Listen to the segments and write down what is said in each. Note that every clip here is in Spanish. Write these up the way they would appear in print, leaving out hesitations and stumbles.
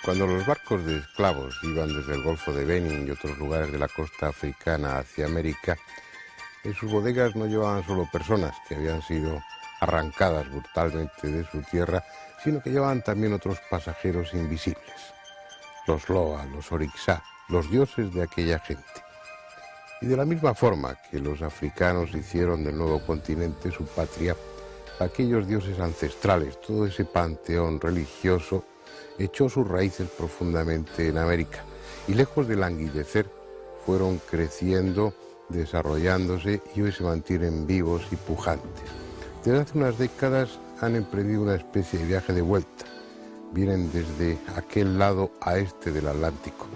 Cuando los barcos de esclavos iban desde el Golfo de Benin y otros lugares de la costa africana hacia América, en sus bodegas no llevaban solo personas que habían sido arrancadas brutalmente de su tierra, sino que llevaban también otros pasajeros invisibles, los Loa, los Orixá, los dioses de aquella gente. Y de la misma forma que los africanos hicieron del nuevo continente su patria, aquellos dioses ancestrales, todo ese panteón religioso, echó sus raíces profundamente en América y lejos de languidecer fueron creciendo, desarrollándose y hoy se mantienen vivos y pujantes. Desde hace unas décadas han emprendido una especie de viaje de vuelta. Vienen desde aquel lado a este del Atlántico,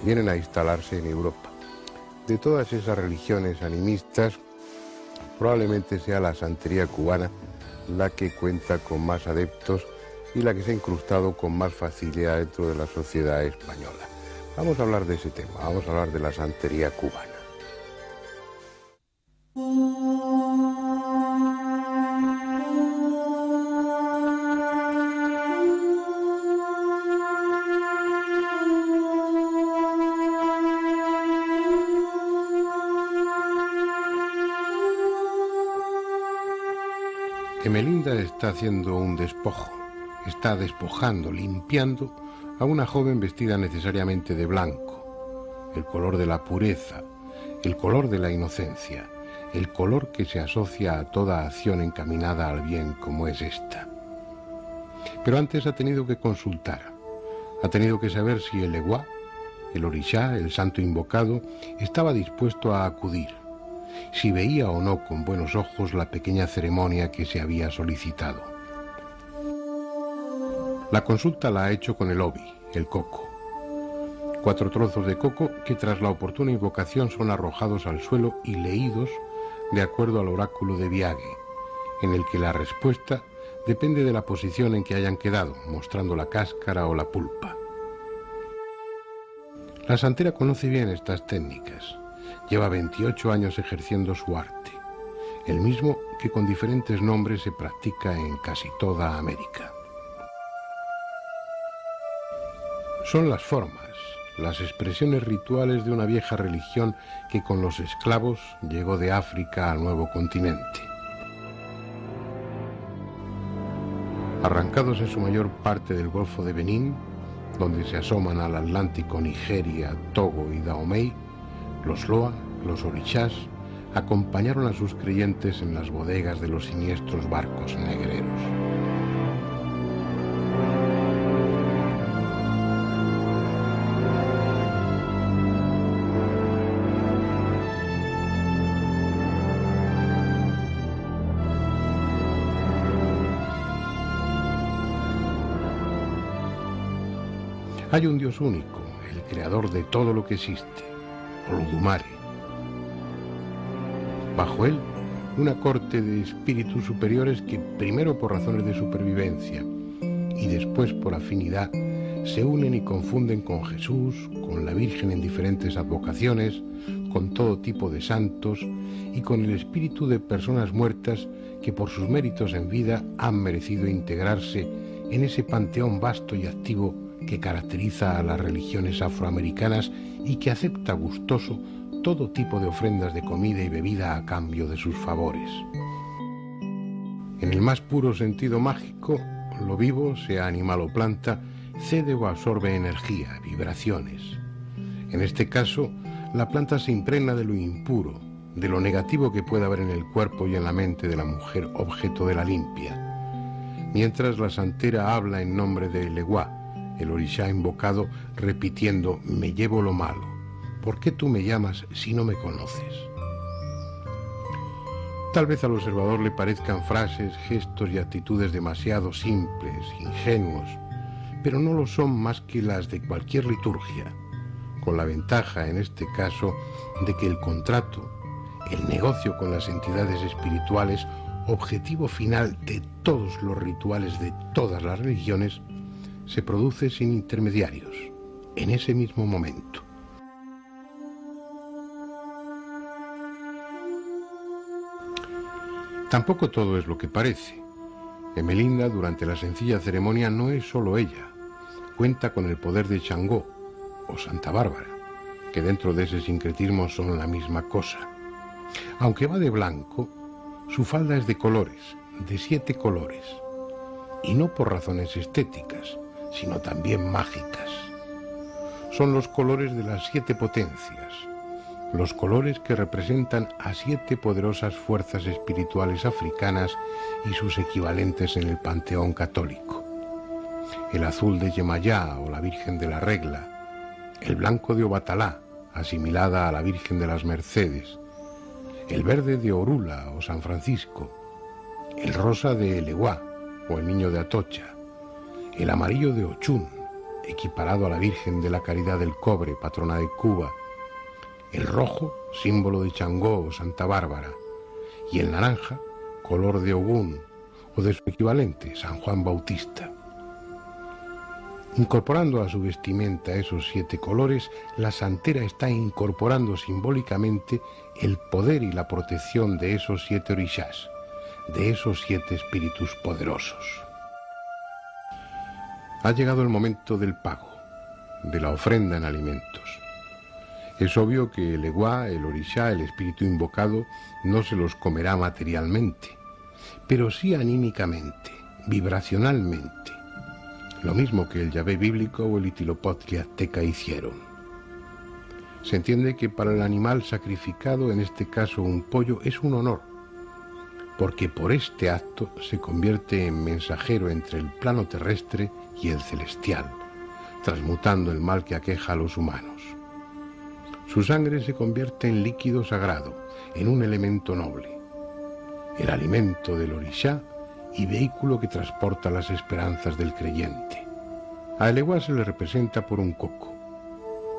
vienen a instalarse en Europa. De todas esas religiones animistas, probablemente sea la santería cubana la que cuenta con más adeptos y la que se ha incrustado con más facilidad dentro de la sociedad española. Vamos a hablar de ese tema, vamos a hablar de la santería cubana. Emelinda está haciendo un despojo, está despojando, limpiando a una joven vestida necesariamente de blanco, el color de la pureza, el color de la inocencia, el color que se asocia a toda acción encaminada al bien como es esta. Pero antes ha tenido que consultar, ha tenido que saber si el Eguá, el Orixá, el santo invocado, estaba dispuesto a acudir, si veía o no con buenos ojos la pequeña ceremonia que se había solicitado. La consulta la ha hecho con el obi, el coco. 4 trozos de coco que tras la oportuna invocación son arrojados al suelo y leídos de acuerdo al oráculo de Viague, en el que la respuesta depende de la posición en que hayan quedado, mostrando la cáscara o la pulpa. La santera conoce bien estas técnicas. Lleva 28 años ejerciendo su arte, el mismo que con diferentes nombres se practica en casi toda América. Son las formas, las expresiones rituales de una vieja religión que con los esclavos llegó de África al nuevo continente. Arrancados en su mayor parte del Golfo de Benín, donde se asoman al Atlántico Nigeria, Togo y Dahomey, los Loa, los Orixás, acompañaron a sus creyentes en las bodegas de los siniestros barcos negreros. Hay un Dios único, el creador de todo lo que existe, Olodumare. Bajo él, una corte de espíritus superiores que, primero por razones de supervivencia y después por afinidad, se unen y confunden con Jesús, con la Virgen en diferentes advocaciones, con todo tipo de santos y con el espíritu de personas muertas que por sus méritos en vida han merecido integrarse en ese panteón vasto y activo que caracteriza a las religiones afroamericanas y que acepta gustoso todo tipo de ofrendas de comida y bebida a cambio de sus favores. En el más puro sentido mágico, lo vivo, sea animal o planta, cede o absorbe energía, vibraciones. En este caso, la planta se impregna de lo impuro, de lo negativo que pueda haber en el cuerpo y en la mente de la mujer objeto de la limpia. Mientras la santera habla en nombre del Eguá, el Orixá invocado, repitiendo: me llevo lo malo. ¿Por qué tú me llamas si no me conoces? Tal vez al observador le parezcan frases, gestos y actitudes demasiado simples, ingenuos, pero no lo son más que las de cualquier liturgia, con la ventaja, en este caso, de que el contrato, el negocio con las entidades espirituales, objetivo final de todos los rituales de todas las religiones, se produce sin intermediarios, en ese mismo momento. Tampoco todo es lo que parece. Emelinda, durante la sencilla ceremonia, no es solo ella. cuenta con el poder de Changó o Santa Bárbara, que dentro de ese sincretismo son la misma cosa. Aunque va de blanco, su falda es de colores, de 7 colores, y no por razones estéticas, sino también mágicas. Son los colores de las 7 potencias, los colores que representan a 7 poderosas fuerzas espirituales africanas y sus equivalentes en el panteón católico. El azul de Yemayá o la Virgen de la Regla, el blanco de Obatalá, asimilada a la Virgen de las Mercedes, el verde de Orula o San Francisco, el rosa de Eleguá o el Niño de Atocha, el amarillo de Ochún, equiparado a la Virgen de la Caridad del Cobre, patrona de Cuba, el rojo, símbolo de Changó o Santa Bárbara, y el naranja, color de Ogún o de su equivalente, San Juan Bautista. Incorporando a su vestimenta esos 7 colores, la santera está incorporando simbólicamente el poder y la protección de esos 7 orishás, de esos 7 espíritus poderosos. Ha llegado el momento del pago, de la ofrenda en alimentos. Es obvio que el Eguá, el orishá, el espíritu invocado, no se los comerá materialmente, pero sí anímicamente, vibracionalmente. Lo mismo que el Yahvé bíblico o el Huitzilopochtli azteca hicieron. Se entiende que para el animal sacrificado, en este caso un pollo, es un honor, porque por este acto se convierte en mensajero entre el plano terrestre y el celestial, transmutando el mal que aqueja a los humanos. Su sangre se convierte en líquido sagrado, en un elemento noble, el alimento del orishá y vehículo que transporta las esperanzas del creyente. A Eleguá se le representa por un coco,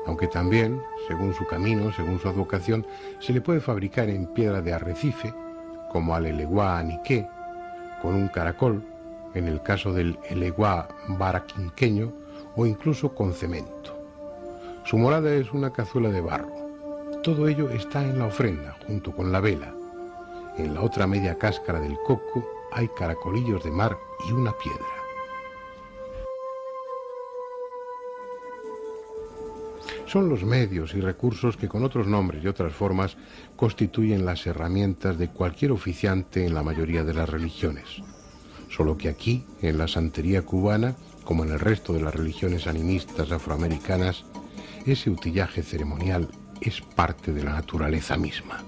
aunque también, según su camino, según su advocación, se le puede fabricar en piedra de arrecife, como al Eleguá aniqué, con un caracol, en el caso del Eleguá baraquinqueño, o incluso con cemento. Su morada es una cazuela de barro. Todo ello está en la ofrenda, junto con la vela. En la otra media cáscara del coco hay caracolillos de mar y una piedra. Son los medios y recursos que con otros nombres y otras formas constituyen las herramientas de cualquier oficiante en la mayoría de las religiones. Solo que aquí, en la santería cubana, como en el resto de las religiones animistas afroamericanas, ese utillaje ceremonial es parte de la naturaleza misma.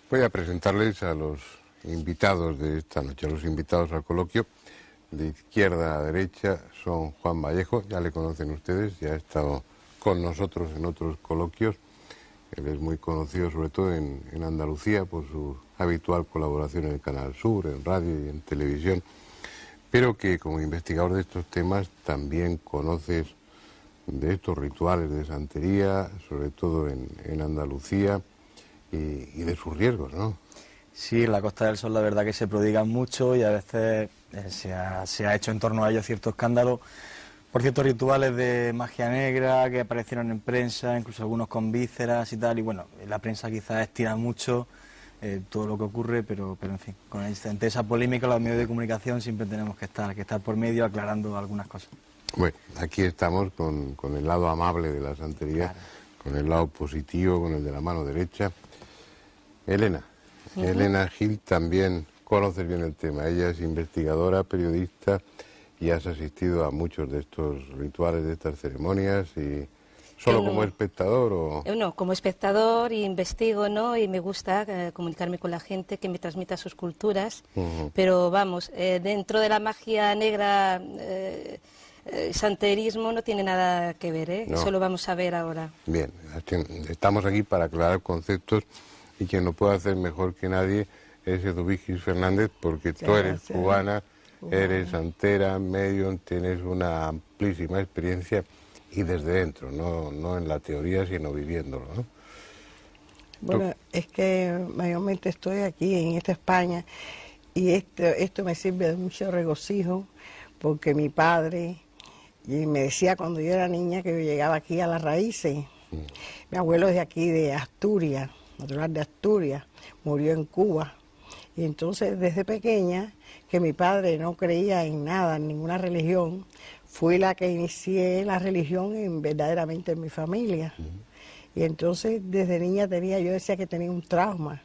Voy a presentarles a los invitados de esta noche, a los invitados al coloquio. De izquierda a derecha son Juan Vallejo, ya le conocen ustedes, ya ha estado con nosotros en otros coloquios. Él es muy conocido sobre todo en Andalucía por su habitual colaboración en el Canal Sur, en radio y en televisión, pero que como investigador de estos temas también conoces de estos rituales de santería, sobre todo en Andalucía, y de sus riesgos, ¿no? Sí, en la Costa del Sol la verdad que se prodigan mucho y a veces se ha hecho en torno a ellos cierto escándalo por ciertos rituales de magia negra que aparecieron en prensa, incluso algunos con vísceras y tal, y bueno, la prensa quizás estira mucho todo lo que ocurre, pero en fin, ante esa polémica los medios de comunicación siempre tenemos que estar por medio aclarando algunas cosas. Bueno, aquí estamos con el lado amable de la santería, claro, con el lado positivo, con el de la mano derecha. Elena. Elena Gil también conoces bien el tema. Ella es investigadora, periodista y has asistido a muchos de estos rituales, de estas ceremonias. Y ¿solo como espectador o...? No, como espectador investigo, ¿no? Y me gusta comunicarme con la gente que me transmita sus culturas. Pero vamos, dentro de la magia negra, santerismo no tiene nada que ver, ¿eh? No. Eso lo vamos a ver ahora. Bien, estamos aquí para aclarar conceptos. Y quien lo puede hacer mejor que nadie es Eduvigis Fernández, porque tú eres cubana, eres santera, medium, tienes una amplísima experiencia y desde dentro, no en la teoría, sino viviéndolo, ¿no? Bueno, es que mayormente estoy aquí en esta España y esto me sirve de mucho regocijo porque mi padre me decía cuando yo era niña que yo llegaba aquí a las raíces. Mi abuelo es de aquí, de Asturias, natural de Asturias, murió en Cuba. Y entonces desde pequeña, que mi padre no creía en nada, en ninguna religión, fui la que inicié la religión verdaderamente en mi familia. Y entonces desde niña yo decía que tenía un trauma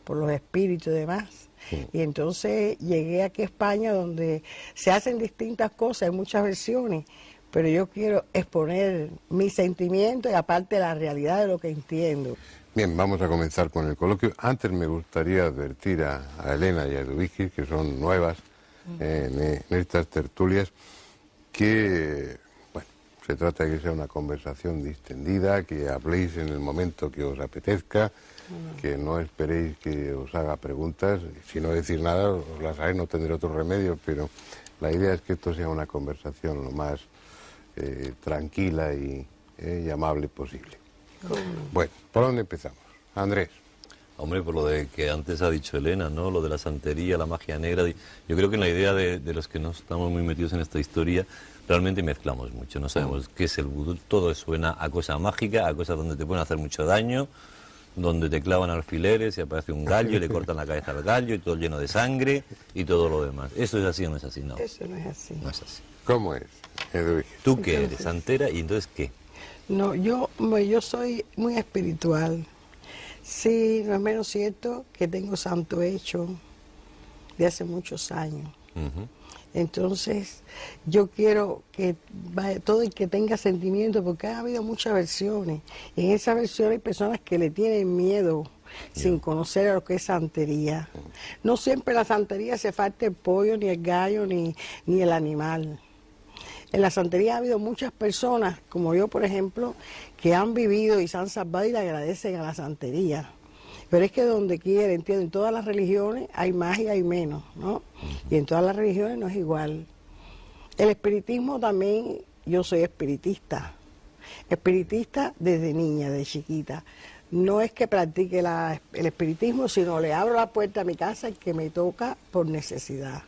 por los espíritus y demás. Y entonces llegué aquí a España donde se hacen distintas cosas, hay muchas versiones, pero yo quiero exponer mis sentimientos y aparte la realidad de lo que entiendo. Bien, vamos a comenzar con el coloquio. Antes me gustaría advertir a Elena y a Eduvigis, que son nuevas en estas tertulias, que bueno, se trata de que sea una conversación distendida, que habléis en el momento que os apetezca, que no esperéis que os haga preguntas. Si no decís nada, os las haré, no tendré otro remedio, pero la idea es que esto sea una conversación lo más tranquila y amable posible. Bueno, ¿por dónde empezamos? Andrés. Hombre, por lo de que antes ha dicho Elena, ¿no? Lo de la santería, la magia negra. Yo creo que en la idea de los que no estamos muy metidos en esta historia, realmente mezclamos mucho. No sabemos qué es el vudú. Todo suena a cosa mágica, a cosas donde te pueden hacer mucho daño, donde te clavan alfileres y aparece un gallo y le cortan la cabeza al gallo y todo lleno de sangre y todo lo demás. ¿Eso es así o no es así? No. Eso no es así. No es así. ¿Cómo es, Eduvigis? ¿Tú qué eres? ¿Santera? ¿Y entonces qué? No, yo soy muy espiritual. Sí, no es menos cierto que tengo santo hecho de hace muchos años. Entonces, yo quiero que todo el que tenga sentimiento, porque ha habido muchas versiones, y en esa versión hay personas que le tienen miedo sin conocer a lo que es santería. No siempre la santería se falta el pollo, ni el gallo, ni el animal. En la santería ha habido muchas personas, como yo por ejemplo, que han vivido y se han salvado y le agradecen a la santería. Pero es que donde quiera, entiendo, en todas las religiones hay más y hay menos, ¿no? Y en todas las religiones no es igual. El espiritismo también, yo soy espiritista desde niña, de chiquita. No es que practique el espiritismo, sino le abro la puerta a mi casa el que me toca por necesidad.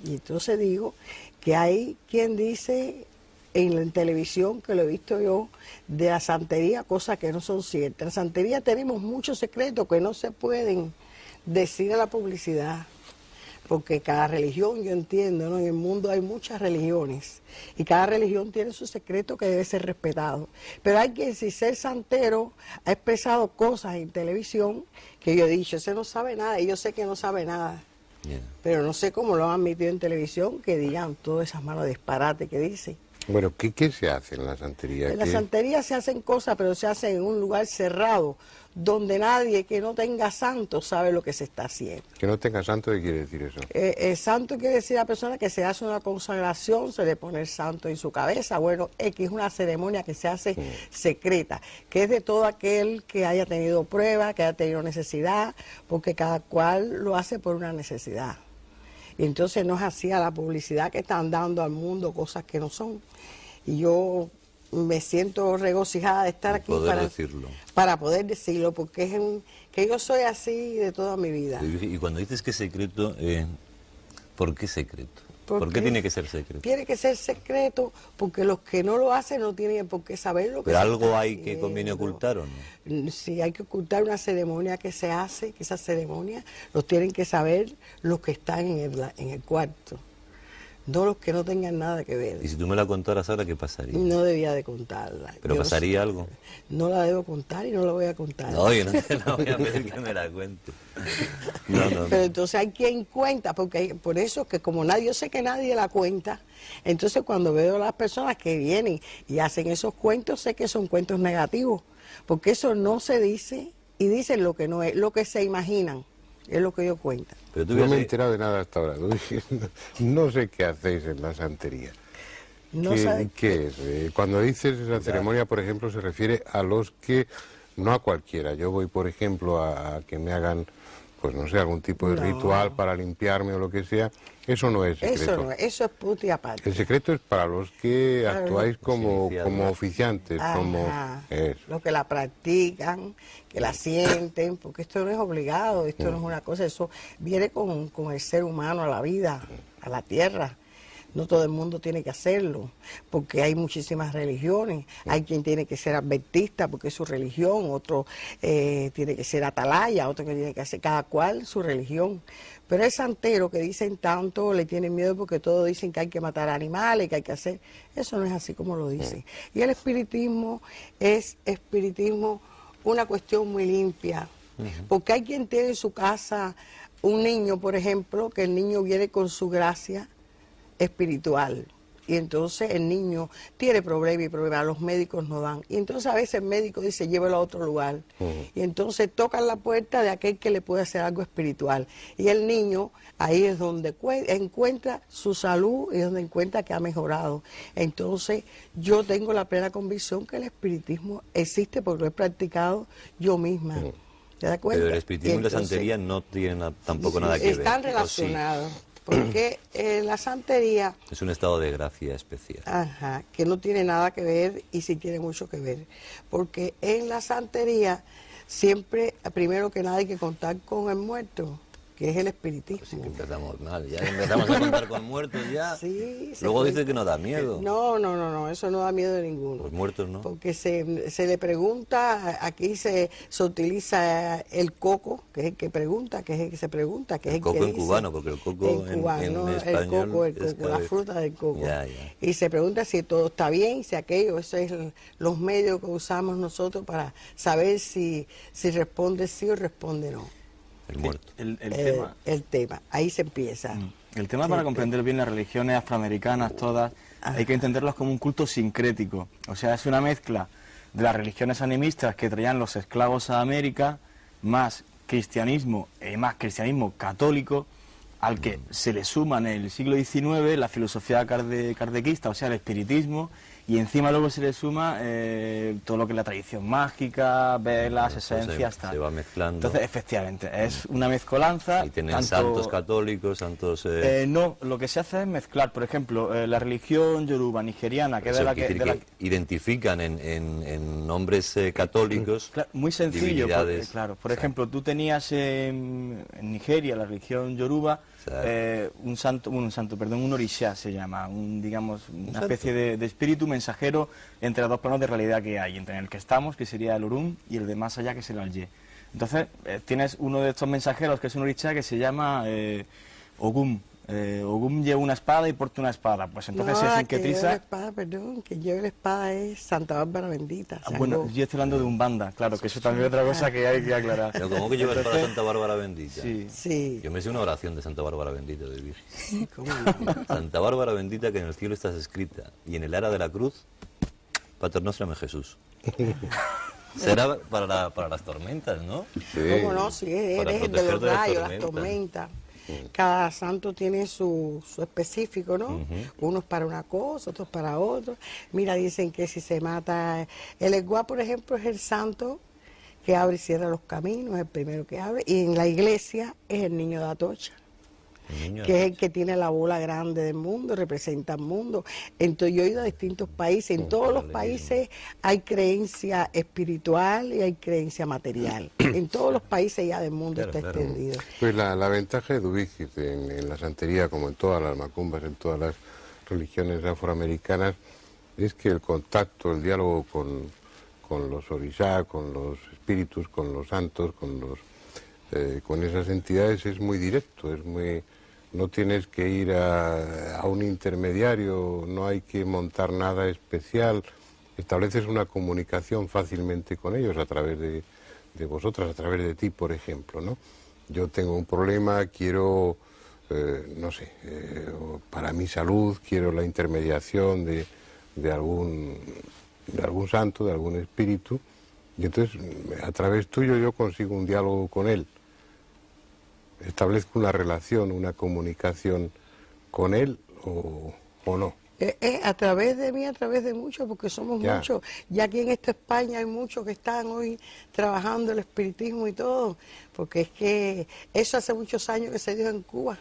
Y entonces digo que hay quien dice en la televisión, que lo he visto yo, de la santería, cosas que no son ciertas. En la santería tenemos muchos secretos que no se pueden decir a la publicidad, porque cada religión, yo entiendo, ¿no? En el mundo hay muchas religiones, y cada religión tiene su secreto que debe ser respetado. Pero hay quien, sin ser santero, ha expresado cosas en televisión que yo he dicho, ese no sabe nada, y yo sé que no sabe nada. Pero no sé cómo lo han admitido en televisión, que digan todas esas malos disparates que dicen. Bueno, ¿qué se hace en la santería? En la santería se hacen cosas, pero se hacen en un lugar cerrado, donde nadie que no tenga santo sabe lo que se está haciendo. Que no tenga santo, ¿qué quiere decir eso? Santo quiere decir a la persona que se hace una consagración, se le pone el santo en su cabeza. Bueno, X es una ceremonia que se hace secreta, que es de todo aquel que haya tenido pruebas, que haya tenido necesidad, porque cada cual lo hace por una necesidad. Y entonces no es así a la publicidad que están dando al mundo cosas que no son. Y yo me siento regocijada de estar aquí para poder decirlo, porque es que yo soy así de toda mi vida. Y cuando dices que es secreto, ¿por qué secreto? ¿Por qué tiene que ser secreto? Tiene que ser secreto porque los que no lo hacen no tienen por qué saber lo que ¿Pero se algo está hay que conviene ocultar o no? Sí, hay que ocultar una ceremonia que se hace, que esa ceremonia los tienen que saber los que están en el cuarto, no los que no tengan nada que ver. ¿Y si tú me la contaras ahora, qué pasaría? No debía de contarla. ¿Pero pasaría algo? No la debo contar y no la voy a contar. No, yo no te la voy a pedir que me la cuente. No. Pero entonces hay quien cuenta, porque por eso es que como yo sé que nadie la cuenta, entonces cuando veo a las personas que vienen y hacen esos cuentos, sé que son cuentos negativos, porque eso no se dice y dicen lo que no es, lo que se imaginan. Es lo que yo cuento. Pero no me he enterado de nada hasta ahora. No sé qué hacéis en la santería. ¿Qué es? Cuando dices esa ceremonia, por ejemplo, se refiere a los que, no a cualquiera. Yo voy, por ejemplo, a que me hagan, pues no sé, algún tipo de ritual para limpiarme o lo que sea, eso no es secreto. Eso no, eso es punto y aparte. El secreto es para los que Claro, actuáis como oficiantes, Ajá, como... Eso. los que la practican, que la sienten, porque esto no es obligado, esto no es una cosa, eso viene con el ser humano a la vida, a la tierra. No todo el mundo tiene que hacerlo, porque hay muchísimas religiones. Hay quien tiene que ser adventista porque es su religión, otro tiene que ser atalaya, otro que tiene que hacer, cada cual su religión. Pero el santero que dicen tanto, le tienen miedo porque todos dicen que hay que matar animales, que hay que hacer. Eso no es así como lo dicen. Y el espiritismo es una cuestión muy limpia, porque hay quien tiene en su casa un niño, por ejemplo, que el niño viene con su gracia espiritual, y entonces el niño tiene problemas y problemas, los médicos no dan, y entonces a veces el médico dice llévelo a otro lugar, y entonces tocan la puerta de aquel que le puede hacer algo espiritual, y el niño ahí es donde encuentra su salud y es donde encuentra que ha mejorado. Entonces yo tengo la plena convicción que el espiritismo existe porque lo he practicado yo misma. ¿Te das cuenta? Pero el espiritismo y la santería no tienen tampoco nada que ver. Están relacionados. Porque la santería... Es un estado de gracia especial. Ajá, que no tiene nada que ver y sí tiene mucho que ver. Porque en la santería siempre, primero que nada, hay que contar con el muerto, que es el espiritismo. Pues sí que empezamos mal, ya empezamos a contar con muertos ya. Sí, luego dice que no da miedo. No, eso no da miedo de ninguno. Los muertos no. Porque se le pregunta, aquí se utiliza el coco, que es el que pregunta, que es el que se pregunta, que es el que dice. El coco en cubano, porque el coco en español el coco, la fruta del coco. Ya. Y se pregunta si todo está bien, si aquello, esos es los medios que usamos nosotros para saber si responde sí o responde no. El muerto. El tema, ahí se empieza. El tema para comprender bien las religiones afroamericanas todas, hay que entenderlas como un culto sincrético. O sea, es una mezcla de las religiones animistas que traían los esclavos a América, más cristianismo católico, al que se le suma en el siglo XIX la filosofía kardecista, o sea, el espiritismo, y encima luego se le suma todo lo que es la tradición mágica, velas, esencias, tal. Se va mezclando. Entonces, efectivamente, es una mezcolanza. Y tienen santos católicos, santos... No, lo que se hace es mezclar, por ejemplo, la religión yoruba, nigeriana, que es de la que... identifican en nombres católicos... Claro, muy sencillo, porque, claro. Por Exacto. ejemplo, tú tenías en Nigeria, la religión yoruba, un orisha se llama, una especie de espíritu mensajero entre los dos planos de realidad que hay, entre el que estamos, que sería el Orún, y el de más allá, que será el Ye. Entonces, tienes uno de estos mensajeros, que es un orisha, que se llama Ogum. Ogum lleva una espada y porta una espada, pues entonces se sinquetriza... Que lleva la espada es Santa Bárbara Bendita. Bueno, yo estoy hablando de Umbanda, claro, que eso también es otra cosa que hay que aclarar. Pero ¿cómo que lleva la espada Santa Bárbara Bendita? Sí. Yo me sé una oración de Santa Bárbara Bendita de Virgen. ¿Cómo? Santa Bárbara Bendita, que en el cielo estás escrita, y en el ara de la cruz, Pater Nostrum Jesús. Será para las tormentas, ¿no? Sí. ¿Cómo no? Sí, eres el de los rayos, las tormentas. Cada santo tiene su específico, ¿no? Unos para una cosa, otros para otro. Mira, dicen que si se mata... El Eguá, por ejemplo, es el santo que abre y cierra los caminos, es el primero que abre. Y en la iglesia es el niño de Atocha, que es el que tiene la bola grande del mundo, representa el mundo. Entonces yo he ido a distintos países, en todos los países hay creencia espiritual y hay creencia material. En todos los países ya del mundo está extendido. Pues la ventaja de Dubíquez en la santería, como en todas las macumbas, en todas las religiones afroamericanas, es que el contacto, el diálogo con los orishá, con los espíritus, con los santos, con esas entidades es muy directo, no tienes que ir a un intermediario, no hay que montar nada especial, estableces una comunicación fácilmente con ellos a través de vosotras, a través de ti, por ejemplo, ¿no? Yo tengo un problema, quiero, para mi salud, quiero la intermediación de algún santo, de algún espíritu, y entonces a través tuyo yo consigo un diálogo con él. Establezco una relación, una comunicación con él o no. A través de mí, a través de muchos, porque somos muchos. Ya aquí en esta España hay muchos que están hoy trabajando el espiritismo y todo, porque es que eso hace muchos años que se dio en Cuba.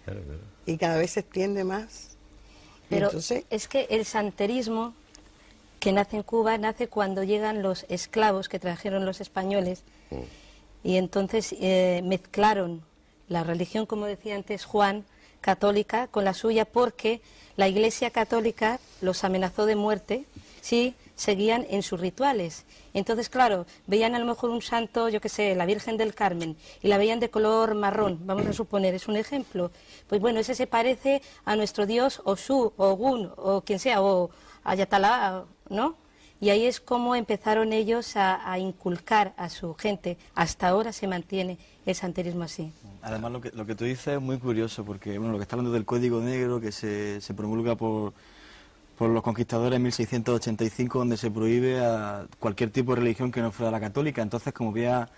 Claro. Y cada vez se extiende más. Pero entonces, es que el santerismo que nace en Cuba nace cuando llegan los esclavos que trajeron los españoles y entonces mezclaron la religión, como decía antes Juan, católica con la suya, porque la Iglesia católica los amenazó de muerte si seguían en sus rituales. Entonces, claro, veían a lo mejor un santo, yo qué sé, la Virgen del Carmen, y la veían de color marrón, vamos a suponer, es un ejemplo. Pues bueno, ese se parece a nuestro dios Oshun, o Ogun, o quien sea, o Ayatalá, ¿no? Y ahí es como empezaron ellos a inculcar a su gente. Hasta ahora se mantiene el santerismo así. Además, lo que tú dices es muy curioso, porque bueno, lo que está hablando del Código Negro, que se promulga por los conquistadores en 1685, donde se prohíbe a cualquier tipo de religión que no fuera la católica. Entonces, como había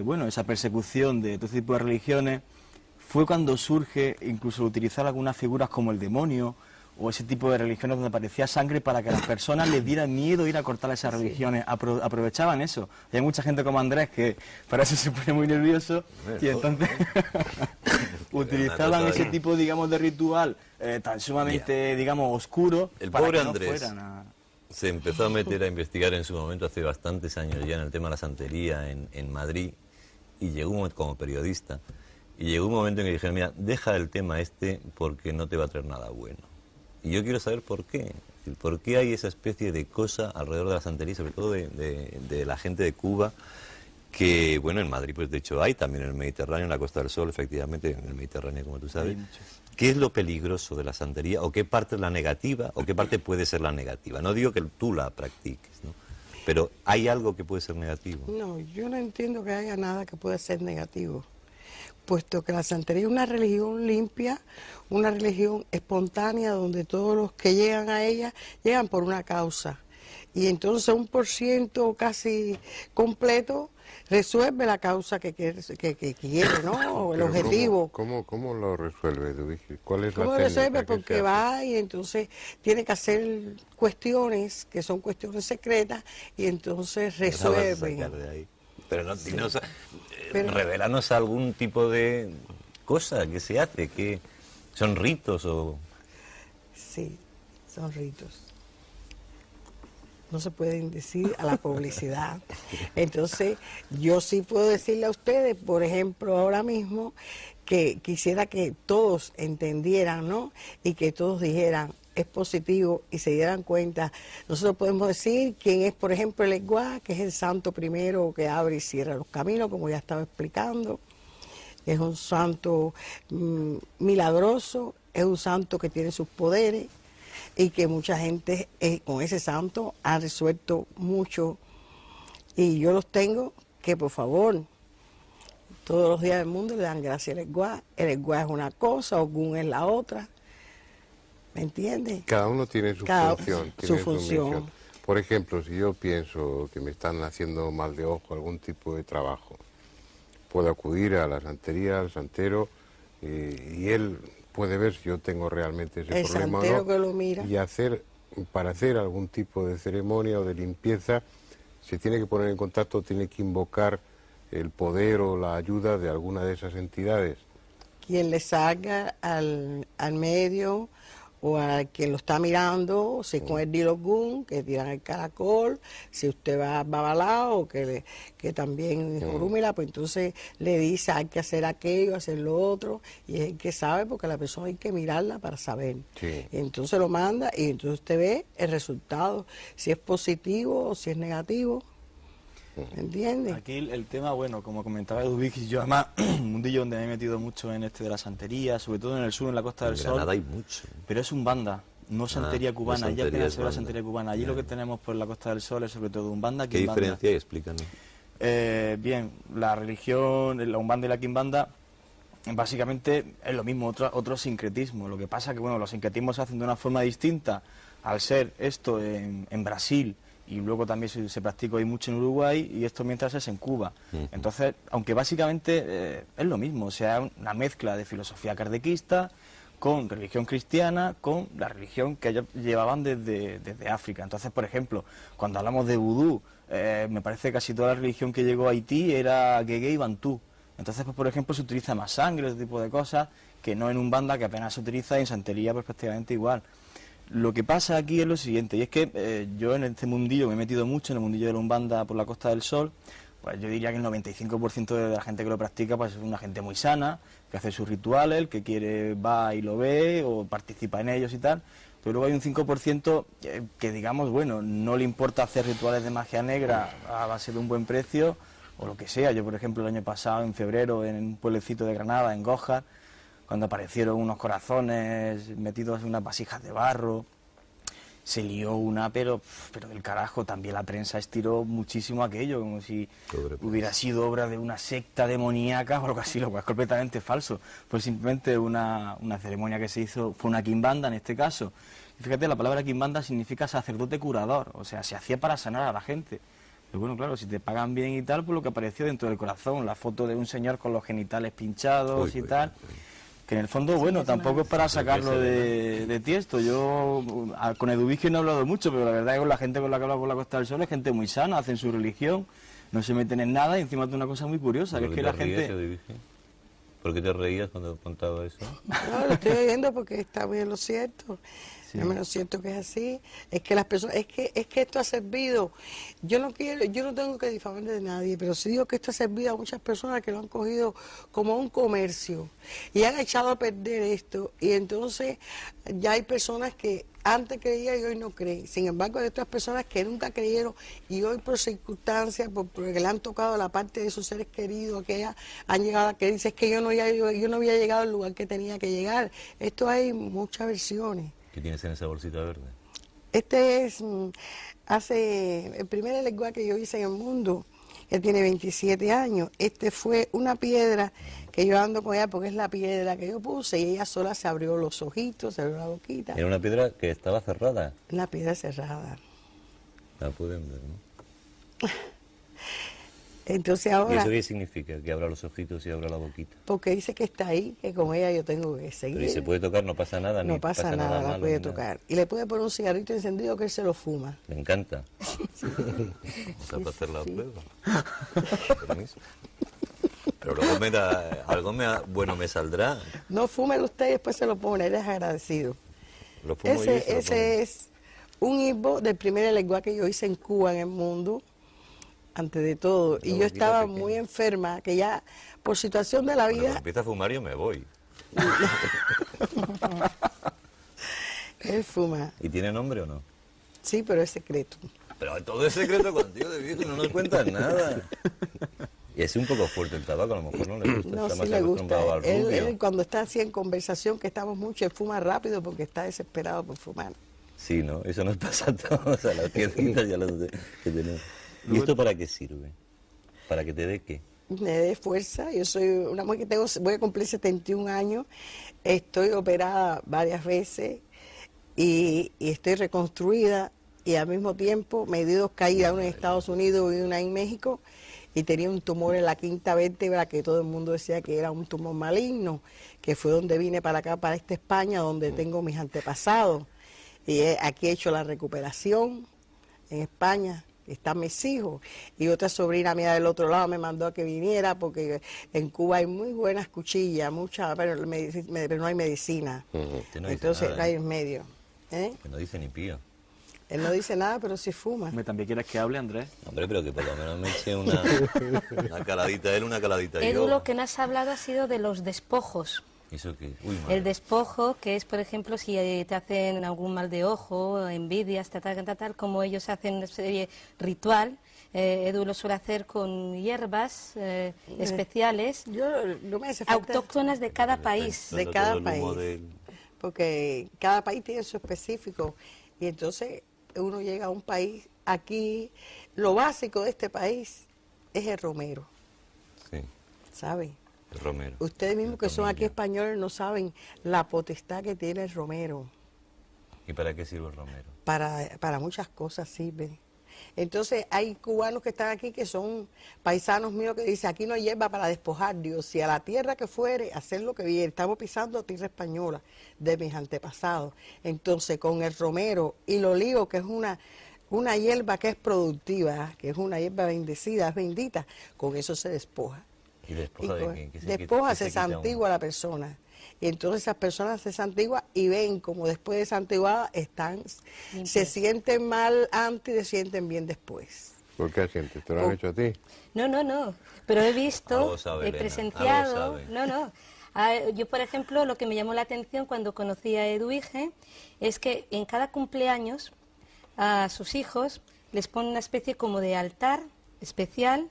bueno, esa persecución de todo tipo de religiones, fue cuando surge incluso utilizar algunas figuras como el demonio, o ese tipo de religiones donde aparecía sangre para que a las personas les diera miedo ir a cortar esas religiones. Aprovechaban eso. Y hay mucha gente como Andrés que para eso se pone muy nervioso y entonces utilizaban ese tipo, digamos, de ritual tan sumamente, digamos, oscuro. El para pobre que no Andrés fueran se empezó a meter a investigar en su momento, hace bastantes años ya, en el tema de la santería en Madrid, y llegó un momento como periodista, y llegó un momento en que dijeron, mira, deja el tema este porque no te va a traer nada bueno. Y yo quiero saber por qué. ¿Por qué hay esa especie de cosa alrededor de la santería, sobre todo de la gente de Cuba, que, bueno, en Madrid, pues de hecho hay, también en el Mediterráneo, en la Costa del Sol, efectivamente, en el Mediterráneo, como tú sabes. ¿Qué es lo peligroso de la santería? ¿O qué parte es la negativa? ¿O qué parte puede ser la negativa? No digo que tú la practiques, ¿no? Pero ¿hay algo que puede ser negativo? No, yo no entiendo que haya nada que pueda ser negativo, puesto que la santería es una religión limpia, una religión espontánea, donde todos los que llegan a ella llegan por una causa. Y entonces 1% casi completo resuelve la causa que quiere, ¿no? O el objetivo. ¿Cómo lo resuelve? ¿Cuál es la técnica? ¿Cómo resuelve? Porque va y entonces tiene que hacer cuestiones que son cuestiones secretas y entonces resuelve. Pero no, sí. Revelanos algún tipo de cosa que se hace, que son ritos o... Sí, son ritos. No se pueden decir a la publicidad. Entonces, yo sí puedo decirle a ustedes, por ejemplo, ahora mismo, que quisiera que todos entendieran, ¿no? Y que todos dijeran, es positivo, y se dieran cuenta. Nosotros podemos decir quién es, por ejemplo, el Eguá, que es el santo primero que abre y cierra los caminos, como ya estaba explicando. Es un santo milagroso, es un santo que tiene sus poderes, y que mucha gente con ese santo ha resuelto mucho. Y yo los tengo que, por favor, todos los días del mundo le dan gracias al Eguá. El Eguá es una cosa, Ogún es la otra. ¿Me entiendes? Cada uno tiene su función. Su función. Por ejemplo, si yo pienso que me están haciendo mal de ojo algún tipo de trabajo, puedo acudir a la santería, al santero, y él puede ver si yo tengo realmente ese problema o no, que lo mira. Y para hacer algún tipo de ceremonia o de limpieza, se tiene que poner en contacto, tiene que invocar el poder o la ayuda de alguna de esas entidades. Quien le salga al medio o a quien lo está mirando, si con el Dilogún, que tiran el caracol, si usted va a Babalao, que también es Orúmila, pues entonces le dice hay que hacer aquello, hacer lo otro, y es el que sabe, porque la persona hay que mirarla para saber. Sí. Entonces lo manda y entonces usted ve el resultado, si es positivo o si es negativo. ¿Me entiendes? Aquí el tema, bueno, como comentaba Eduviges, yo además, un mundillo donde me he metido mucho en de la santería, sobre todo en el sur, en la Costa del Sol. En Granada hay mucho. Pero es un banda, no santería cubana, no ya santería apenas se ve la santería cubana. Allí lo que tenemos por la Costa del Sol es sobre todo un banda, ¿Qué diferencia hay? Explícanos. Bien, la religión, la umbanda y la quimbanda, básicamente es lo mismo, otro sincretismo. Lo que pasa que, bueno, los sincretismos se hacen de una forma distinta al ser esto en Brasil, y luego también se practica hoy mucho en Uruguay, y esto mientras es en Cuba. Entonces, aunque básicamente es lo mismo, o sea, una mezcla de filosofía kardecista con religión cristiana, con la religión que ellos llevaban desde África. Entonces, por ejemplo, cuando hablamos de vudú, me parece que casi toda la religión que llegó a Haití era Guegué y Bantú. Entonces, pues, por ejemplo, se utiliza más sangre, ese tipo de cosas, que no en Umbanda, que apenas se utiliza, y en santería pues prácticamente igual. Lo que pasa aquí es lo siguiente, y es que yo en este mundillo me he metido mucho, en el mundillo de la Umbanda por la Costa del Sol. Pues yo diría que el 95% de la gente que lo practica pues es una gente muy sana, que hace sus rituales, el que quiere va y lo ve o participa en ellos y tal. Pero luego hay un 5% que, digamos, bueno, no le importa hacer rituales de magia negra a base de un buen precio o lo que sea. Yo, por ejemplo, el año pasado, en febrero, en un pueblecito de Granada, en Gójar, cuando aparecieron unos corazones metidos en unas vasijas de barro, se lió una, pero del carajo. También la prensa estiró muchísimo aquello, como si hubiera sido obra de una secta demoníaca o algo así, lo cual es completamente falso. Fue simplemente una ceremonia que se hizo, fue una quimbanda en este caso. Y fíjate, la palabra quimbanda significa sacerdote curador, o sea, se hacía para sanar a la gente. Pero bueno, claro, si te pagan bien y tal, pues lo que apareció dentro del corazón, la foto de un señor con los genitales pinchados y tal... Que en el fondo, bueno, tampoco es para sacarlo de tiesto. Yo con Eduvige no he hablado mucho, pero la verdad es que con la gente con la que hablo por la Costa del Sol es gente muy sana, hacen su religión, no se meten en nada y encima de una cosa muy curiosa, que es que la gente... ¿Por qué te reías cuando contaba eso? No, lo estoy oyendo porque está bien lo cierto. Sí. No me lo siento que es así. Es que las personas, es que esto ha servido. Yo no tengo que difamar de nadie, pero sí digo que esto ha servido a muchas personas que lo han cogido como un comercio y han echado a perder esto. Y entonces ya hay personas que antes creían y hoy no creen. Sin embargo, hay otras personas que nunca creyeron y hoy por circunstancias, porque le han tocado la parte de sus seres queridos, que han llegado a que dice, es que yo no había llegado al lugar que tenía que llegar. Esto hay muchas versiones. ¿Qué tienes en esa bolsita verde? Este es, el primer lenguaje que yo hice en el mundo, él tiene 27 años. Este fue una piedra que yo ando con ella porque es la piedra que yo puse y ella sola se abrió los ojitos, se abrió la boquita. Era una piedra que estaba cerrada. Una piedra cerrada. La pueden ver, ¿no? Entonces ¿Y ahora, eso qué significa? Que abra los ojitos y abra la boquita. porque dice que está ahí, que con ella yo tengo que seguir. Pero ¿y se puede tocar? No pasa nada, No ni pasa nada, la malo, puede ni nada. tocar. Y le puede poner un cigarrito encendido que él se lo fuma. Me encanta. Vamos a hacer la prueba. Permiso. Pero luego bueno me saldrá. No fúmelo usted y después se lo pone, él es agradecido. Lo fumo yo y se lo pongo. Ese es un himno del primer lenguaje que yo hice en Cuba, en el mundo, antes de todo. Y yo estaba muy enferma, que ya por situación de la Cuando vida... empieza a fumar yo me voy. Él fuma. ¿Y tiene nombre o no? Sí, pero es secreto. Pero todo es secreto contigo de viejo, no nos cuentas nada. Y es un poco fuerte el tabaco, a lo mejor no le gusta, No, está sí más le gusta. acostumbrado al rubio. Él cuando está así en conversación, que estamos mucho, él fuma rápido porque está desesperado por fumar. Sí, ¿no? Eso nos pasa a todos, a las piedritas y a los que tenemos. ¿Y esto para qué sirve? ¿Para que te dé qué? Me dé fuerza. Yo soy una mujer que voy a cumplir 71 años, estoy operada varias veces y estoy reconstruida y al mismo tiempo me di 2 caídas, una en Estados Unidos y una en México, y tenía un tumor en la quinta vértebra que todo el mundo decía que era un tumor maligno, que fue donde vine para acá, para esta España, donde tengo mis antepasados. Y aquí he hecho la recuperación en España. Están mis hijos, y otra sobrina mía del otro lado me mandó a que viniera porque en Cuba hay muy buenas cuchillas, muchas, pero no hay medicina. Entonces nada, hay en medio. ¿Eh? Que no dice ni pío. Él no dice nada, pero sí fuma. ¿También quieres que hable, Andrés? Hombre, pero que por lo menos me eche una caladita él, una caladita Edu, yo. lo que nos has hablado ha sido de los despojos. ¿Eso qué? Uy, madre. El despojo, que es, por ejemplo, si te hacen algún mal de ojo, envidias, tal, como ellos hacen una serie ritual, Edu lo suele hacer con hierbas especiales, No me hace falta, autóctonas de cada país. de Todo cada el humo país. Porque cada país tiene su específico. Y entonces uno llega a un país, aquí lo básico de este país es el romero, Sí, ¿sabe? el romero. Ustedes mismos El que son aquí tomillo. españoles no saben la potestad que tiene el romero. ¿Y para qué sirve el romero? Para muchas cosas sirve. Entonces hay cubanos que están aquí que son paisanos míos que dicen, aquí no hay hierba para despojar, Dios, si a la tierra que fuere, hacer lo que viene, estamos pisando tierra española de mis antepasados. Entonces con el romero y el olivo, que es una hierba que es productiva, que es una hierba bendecida, es bendita, con eso se despoja. ¿Y despoja de quién? Despoja, se santigua la persona. Y entonces esas personas se santiguan y ven como después de santiguadas se sienten mal antes y se sienten bien después. ¿Por qué sientes? ¿Te lo han hecho a ti? No, pero he visto, Algo sabe, he Elena, presenciado, algo sabe. Yo, por ejemplo, lo que me llamó la atención cuando conocí a Edwige es que en cada cumpleaños a sus hijos les pone una especie como de altar especial,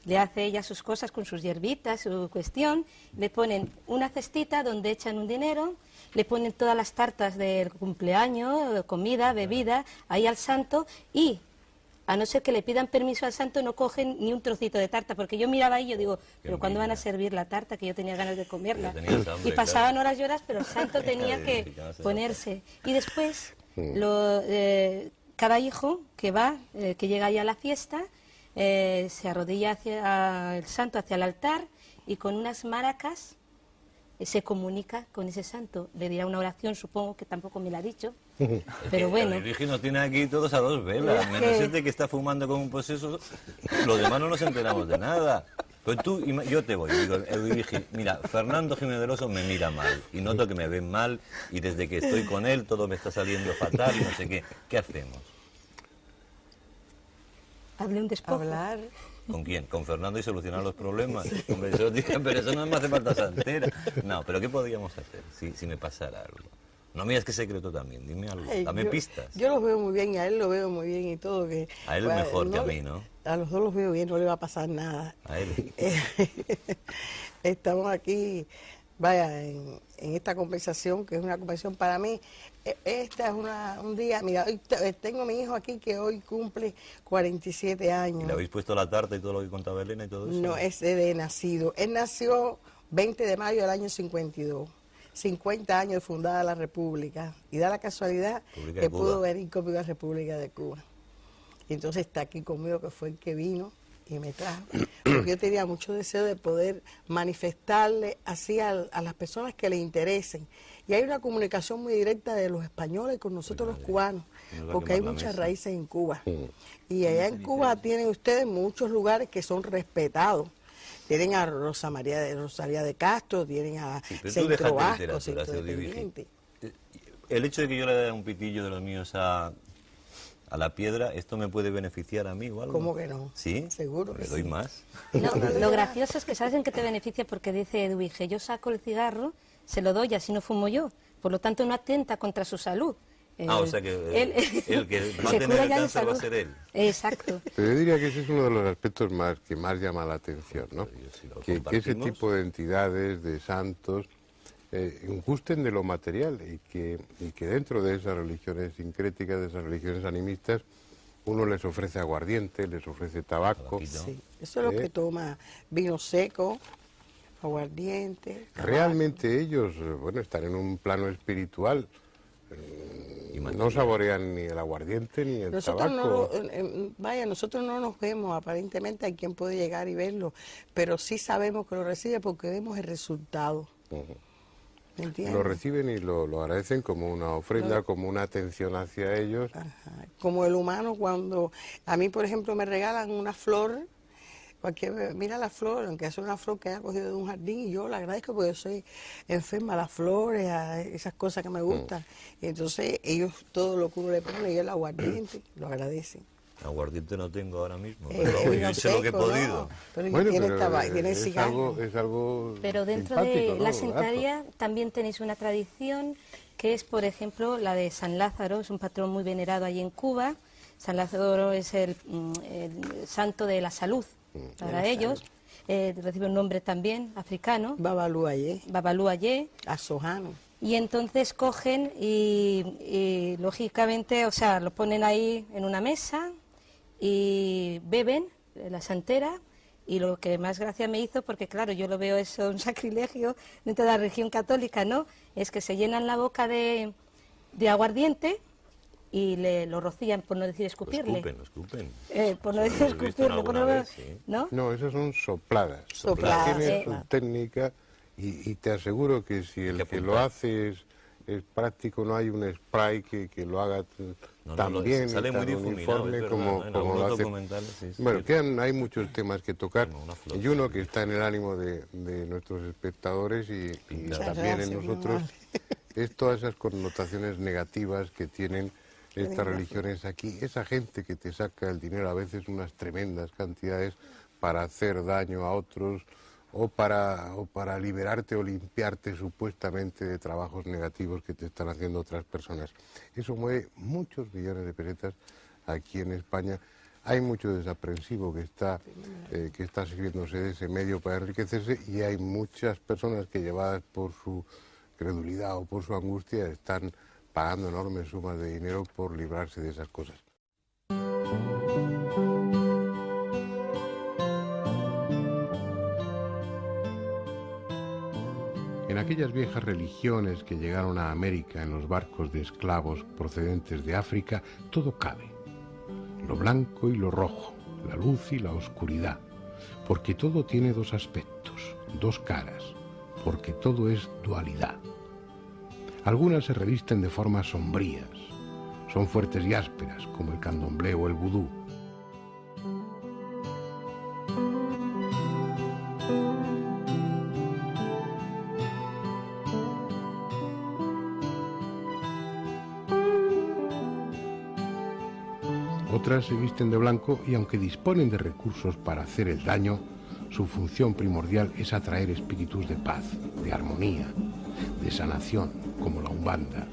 le hace ella sus cosas con sus hierbitas, su cuestión, le ponen una cestita donde echan un dinero, le ponen todas las tartas del cumpleaños, comida, bebida, ahí al santo, y a no ser que le pidan permiso al santo no cogen ni un trocito de tarta, porque yo miraba ahí y yo digo, pero ¿cuándo van a servir la tarta? Que yo tenía ganas de comerla. Hambre, Y pasaban horas y horas, pero el santo tenía que ponerse. Y después, cada hijo que va, que llega ahí a la fiesta, se arrodilla hacia el santo, hacia el altar, y con unas maracas se comunica con ese santo. Le dirá una oración, supongo que tampoco me la ha dicho, pero bueno. El Virgen nos tiene aquí todos a dos velas, menos este que está fumando como un poseso, los demás no nos enteramos de nada. Pues tú, yo te voy, digo, Virgen, mira, Fernando Jiménez del Oso me mira mal, y noto que me ven mal, y desde que estoy con él todo me está saliendo fatal y no sé qué. ¿Qué hacemos? Hable un despojo. Hablar. ¿Con quién? ¿Con Fernando y solucionar los problemas? Hombre, eso, pero eso no me hace falta santera. No, pero ¿qué podríamos hacer si me pasara algo? No me digas que es secreto también, dime algo, dame pistas. Yo los veo muy bien, y a él lo veo muy bien y todo. A él es mejor que a mí, ¿no? A los dos los veo bien, no le va a pasar nada. A él. Estamos aquí, vaya, en esta conversación, que es una conversación para mí. Esta es un día, mira, hoy tengo a mi hijo aquí que hoy cumple 47 años. ¿Y le habéis puesto la tarta y todo lo que contaba Elena y todo eso? No, es de nacido. Él nació 20 de mayo del año 52. 50 años de fundada la República. Y da la casualidad que pudo venir conmigo a la República de Cuba. Y entonces está aquí conmigo, que fue el que vino y me trajo. Porque yo tenía mucho deseo de poder manifestarle así a las personas que les interesen. Y hay una comunicación muy directa de los españoles con nosotros los cubanos, porque hay muchas raíces en Cuba. Y allá en Cuba tienen ustedes muchos lugares que son respetados. Tienen a Rosalía de Castro, tienen a Centro Vasco, Centro Dependiente. El hecho de que yo le dé un pitillo de los míos a la piedra, ¿esto me puede beneficiar a mí o algo? ¿Cómo que no? ¿Sí? Seguro que ¿Le doy sí. más? No, lo gracioso es que sabes en qué te beneficia, porque dice Edwige, yo saco el cigarro, se lo doy, así no fumo yo. Por lo tanto, no atenta contra su salud. O sea que el que va a tener el cáncer va a ser él. Exacto. Pero yo diría que ese es uno de los aspectos que más llama la atención, ¿no? Que ese tipo de entidades, de santos, gusten de lo material y que dentro de esas religiones sincréticas, de esas religiones animistas, uno les ofrece aguardiente, les ofrece tabaco. Sí, eso es lo que toma, vino seco, aguardiente. Realmente ellos, bueno, están en un plano espiritual. No saborean ni el aguardiente ni el tabaco. Nosotros no nos vemos, aparentemente hay quien puede llegar y verlo, pero sí sabemos que lo recibe porque vemos el resultado. ¿Me entiendes? Lo reciben y lo agradecen como una ofrenda, como una atención hacia ellos. Ajá. Como el humano, cuando a mí, por ejemplo, me regalan una flor, mira la flor, aunque es una flor que haya cogido de un jardín, y yo la agradezco porque yo soy enferma a las flores, a esas cosas que me gustan. Y entonces ellos todo lo que uno le pone, y el aguardiente, lo agradecen. Aguardiente no tengo ahora mismo, pero yo he hecho lo que he podido. No, pero Bueno, tiene cigarro. es algo Pero dentro simpático, de ¿no? la sentaría también tenéis una tradición que es, por ejemplo, la de San Lázaro, es un patrón muy venerado allí en Cuba. San Lázaro es el santo de la salud para ellos. Recibe un nombre también africano. Babalú Ayé. Azojano. Y entonces cogen y lógicamente, o sea, lo ponen ahí en una mesa y beben la santera. Y lo que más gracia me hizo, porque claro, yo lo veo eso un sacrilegio dentro de la religión católica, ¿no? Es que se llenan la boca de aguardiente y lo rocían, por no decir escupirle. Lo escupen. Por no decir escupirle, ¿no? No, esas son sopladas. Tiene su técnica y te aseguro que si el que lo hace es práctico, no hay un spray que lo haga tan bien y tan uniforme como lo hace. Bueno, hay muchos temas que tocar y uno que está en el ánimo de nuestros espectadores y también en nosotros es todas esas connotaciones negativas que tienen estas religiones aquí. Esa gente que te saca el dinero, a veces unas tremendas cantidades, para hacer daño a otros o para liberarte o limpiarte supuestamente de trabajos negativos que te están haciendo otras personas. Eso mueve muchos millones de pesetas aquí en España. Hay mucho desaprensivo que está sirviéndose de ese medio para enriquecerse y hay muchas personas que, llevadas por su credulidad o por su angustia, están pagando enormes sumas de dinero por librarse de esas cosas. En aquellas viejas religiones que llegaron a América en los barcos de esclavos procedentes de África, todo cabe. Lo blanco y lo rojo, la luz y la oscuridad, porque todo tiene dos aspectos, dos caras, porque todo es dualidad. Algunas se revisten de formas sombrías, son fuertes y ásperas, como el candomblé o el vudú. Otras se visten de blanco y aunque disponen de recursos para hacer el daño, su función primordial es atraer espíritus de paz, de armonía, de sanación, como la Umbanda.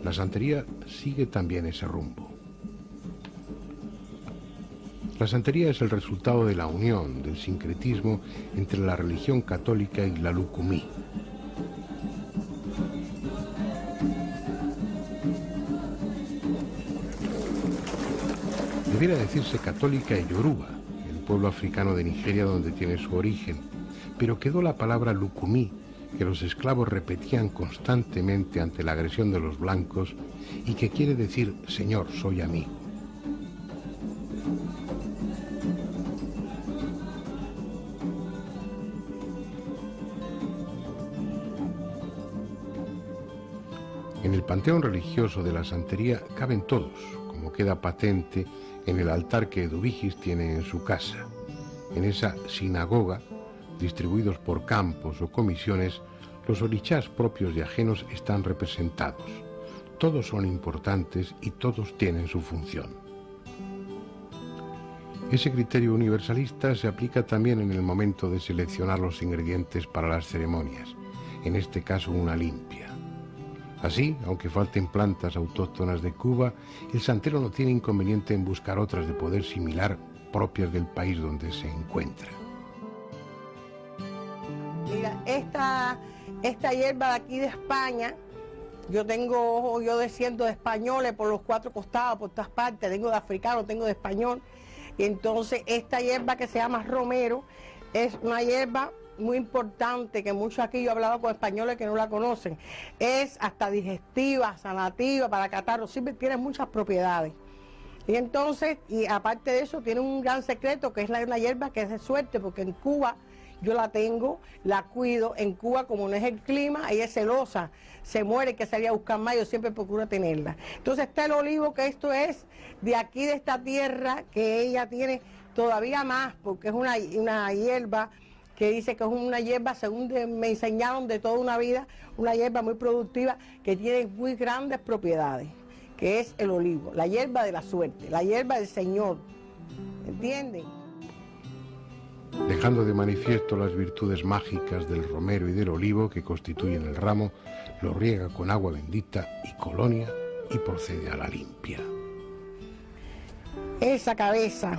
La santería sigue también ese rumbo. La santería es el resultado de la unión, del sincretismo entre la religión católica y la lucumí. Debiera decirse católica y yoruba, el pueblo africano de Nigeria donde tiene su origen, pero quedó la palabra lucumí, que los esclavos repetían constantemente ante la agresión de los blancos y que quiere decir Señor, soy amigo. En el panteón religioso de la santería caben todos, como queda patente en el altar que Eduvigis tiene en su casa. En esa sinagoga, distribuidos por campos o comisiones, los orichás propios y ajenos están representados. Todos son importantes y todos tienen su función. Ese criterio universalista se aplica también en el momento de seleccionar los ingredientes para las ceremonias, en este caso una limpia. Así, aunque falten plantas autóctonas de Cuba, el santero no tiene inconveniente en buscar otras de poder similar propias del país donde se encuentra. Mira, esta hierba de aquí de España, yo desciendo de españoles por los cuatro costados, por todas partes, tengo de africano, tengo de español, y entonces esta hierba que se llama romero es una hierba muy importante, que muchos aquí, yo he hablado con españoles que no la conocen, es hasta digestiva, sanativa, para catarro, siempre tiene muchas propiedades. Y entonces, y aparte de eso, tiene un gran secreto, que es una hierba que es de suerte, porque en Cuba yo la tengo, la cuido. En Cuba, como no es el clima, ella es celosa, se muere, que salir a buscar más, yo siempre procuro tenerla. Entonces está el olivo, que esto es de aquí, de esta tierra, que ella tiene todavía más, porque es una hierba que dice que es una hierba, según me enseñaron de toda una vida, una hierba muy productiva, que tiene muy grandes propiedades, que es el olivo, la hierba de la suerte, la hierba del Señor, ¿entienden? Dejando de manifiesto las virtudes mágicas del romero y del olivo que constituyen el ramo, lo riega con agua bendita y colonia y procede a la limpia. Esa cabeza,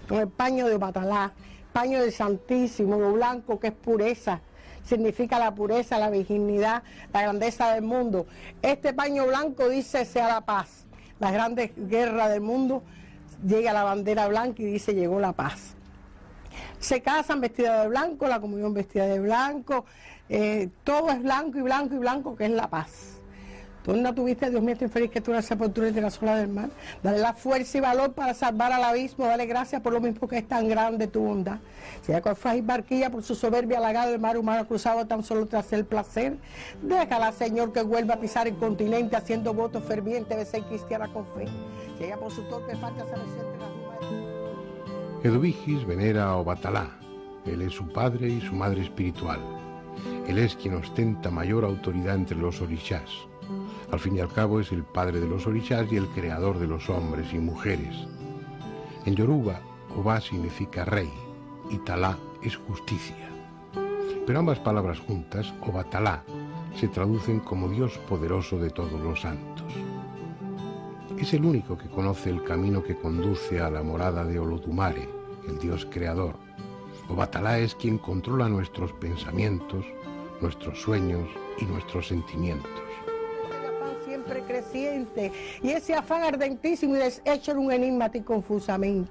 con el paño de Batalá, paño del Santísimo, lo blanco que es pureza, significa la pureza, la virginidad, la grandeza del mundo. Este paño blanco dice sea la paz. Las grandes guerras del mundo, llega la bandera blanca y dice llegó la paz. Se casan vestidas de blanco, la comunión vestida de blanco, todo es blanco y blanco y blanco, que es la paz. Tú no tuviste, Dios mío, estoy feliz que tú eres sepultura de la sola del mar. Dale la fuerza y valor para salvar al abismo, dale gracias por lo mismo que es tan grande tu bondad. Si hay frágil barquilla por su soberbia halagado, el mar humano cruzado tan solo tras el placer, déjala, Señor, que vuelva a pisar el continente haciendo votos fervientes de ser cristiana con fe. Si ella por su torpe falta se resiente las nubes. Eduvigis venera a Obatalá. Él es su padre y su madre espiritual. Él es quien ostenta mayor autoridad entre los orishás. Al fin y al cabo es el padre de los orishás y el creador de los hombres y mujeres. En Yoruba, Oba significa rey y Talá es justicia. Pero ambas palabras juntas, Obatalá, se traducen como Dios poderoso de todos los santos. Es el único que conoce el camino que conduce a la morada de Olodumare, el Dios creador. Obatalá es quien controla nuestros pensamientos, nuestros sueños y nuestros sentimientos. Siempre creciente, y ese afán ardentísimo y deshecho era un enigma y confusamente.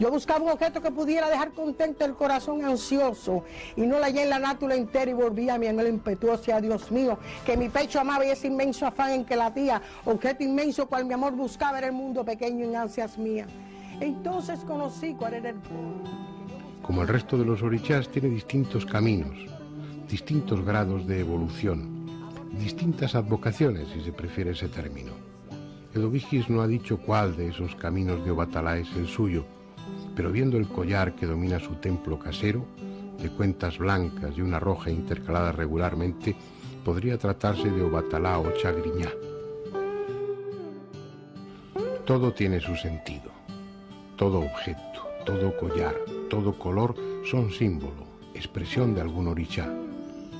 Yo buscaba un objeto que pudiera dejar contento el corazón ansioso, y no la hallé en la nátura entera y volví a mi anhelo impetuoso, a Dios mío, que mi pecho amaba y ese inmenso afán en que latía, objeto inmenso cual mi amor buscaba era el mundo pequeño en ansias mías. Entonces conocí cuál era el punto. Como el resto de los orishás, tiene distintos caminos, distintos grados de evolución, distintas advocaciones, si se prefiere ese término. Eduvigis no ha dicho cuál de esos caminos de Obatalá es el suyo, pero viendo el collar que domina su templo casero, de cuentas blancas y una roja intercaladas regularmente, podría tratarse de Obatalá o Chagriñá. Todo tiene su sentido. Todo objeto, todo collar, todo color son símbolo, expresión de algún orishá.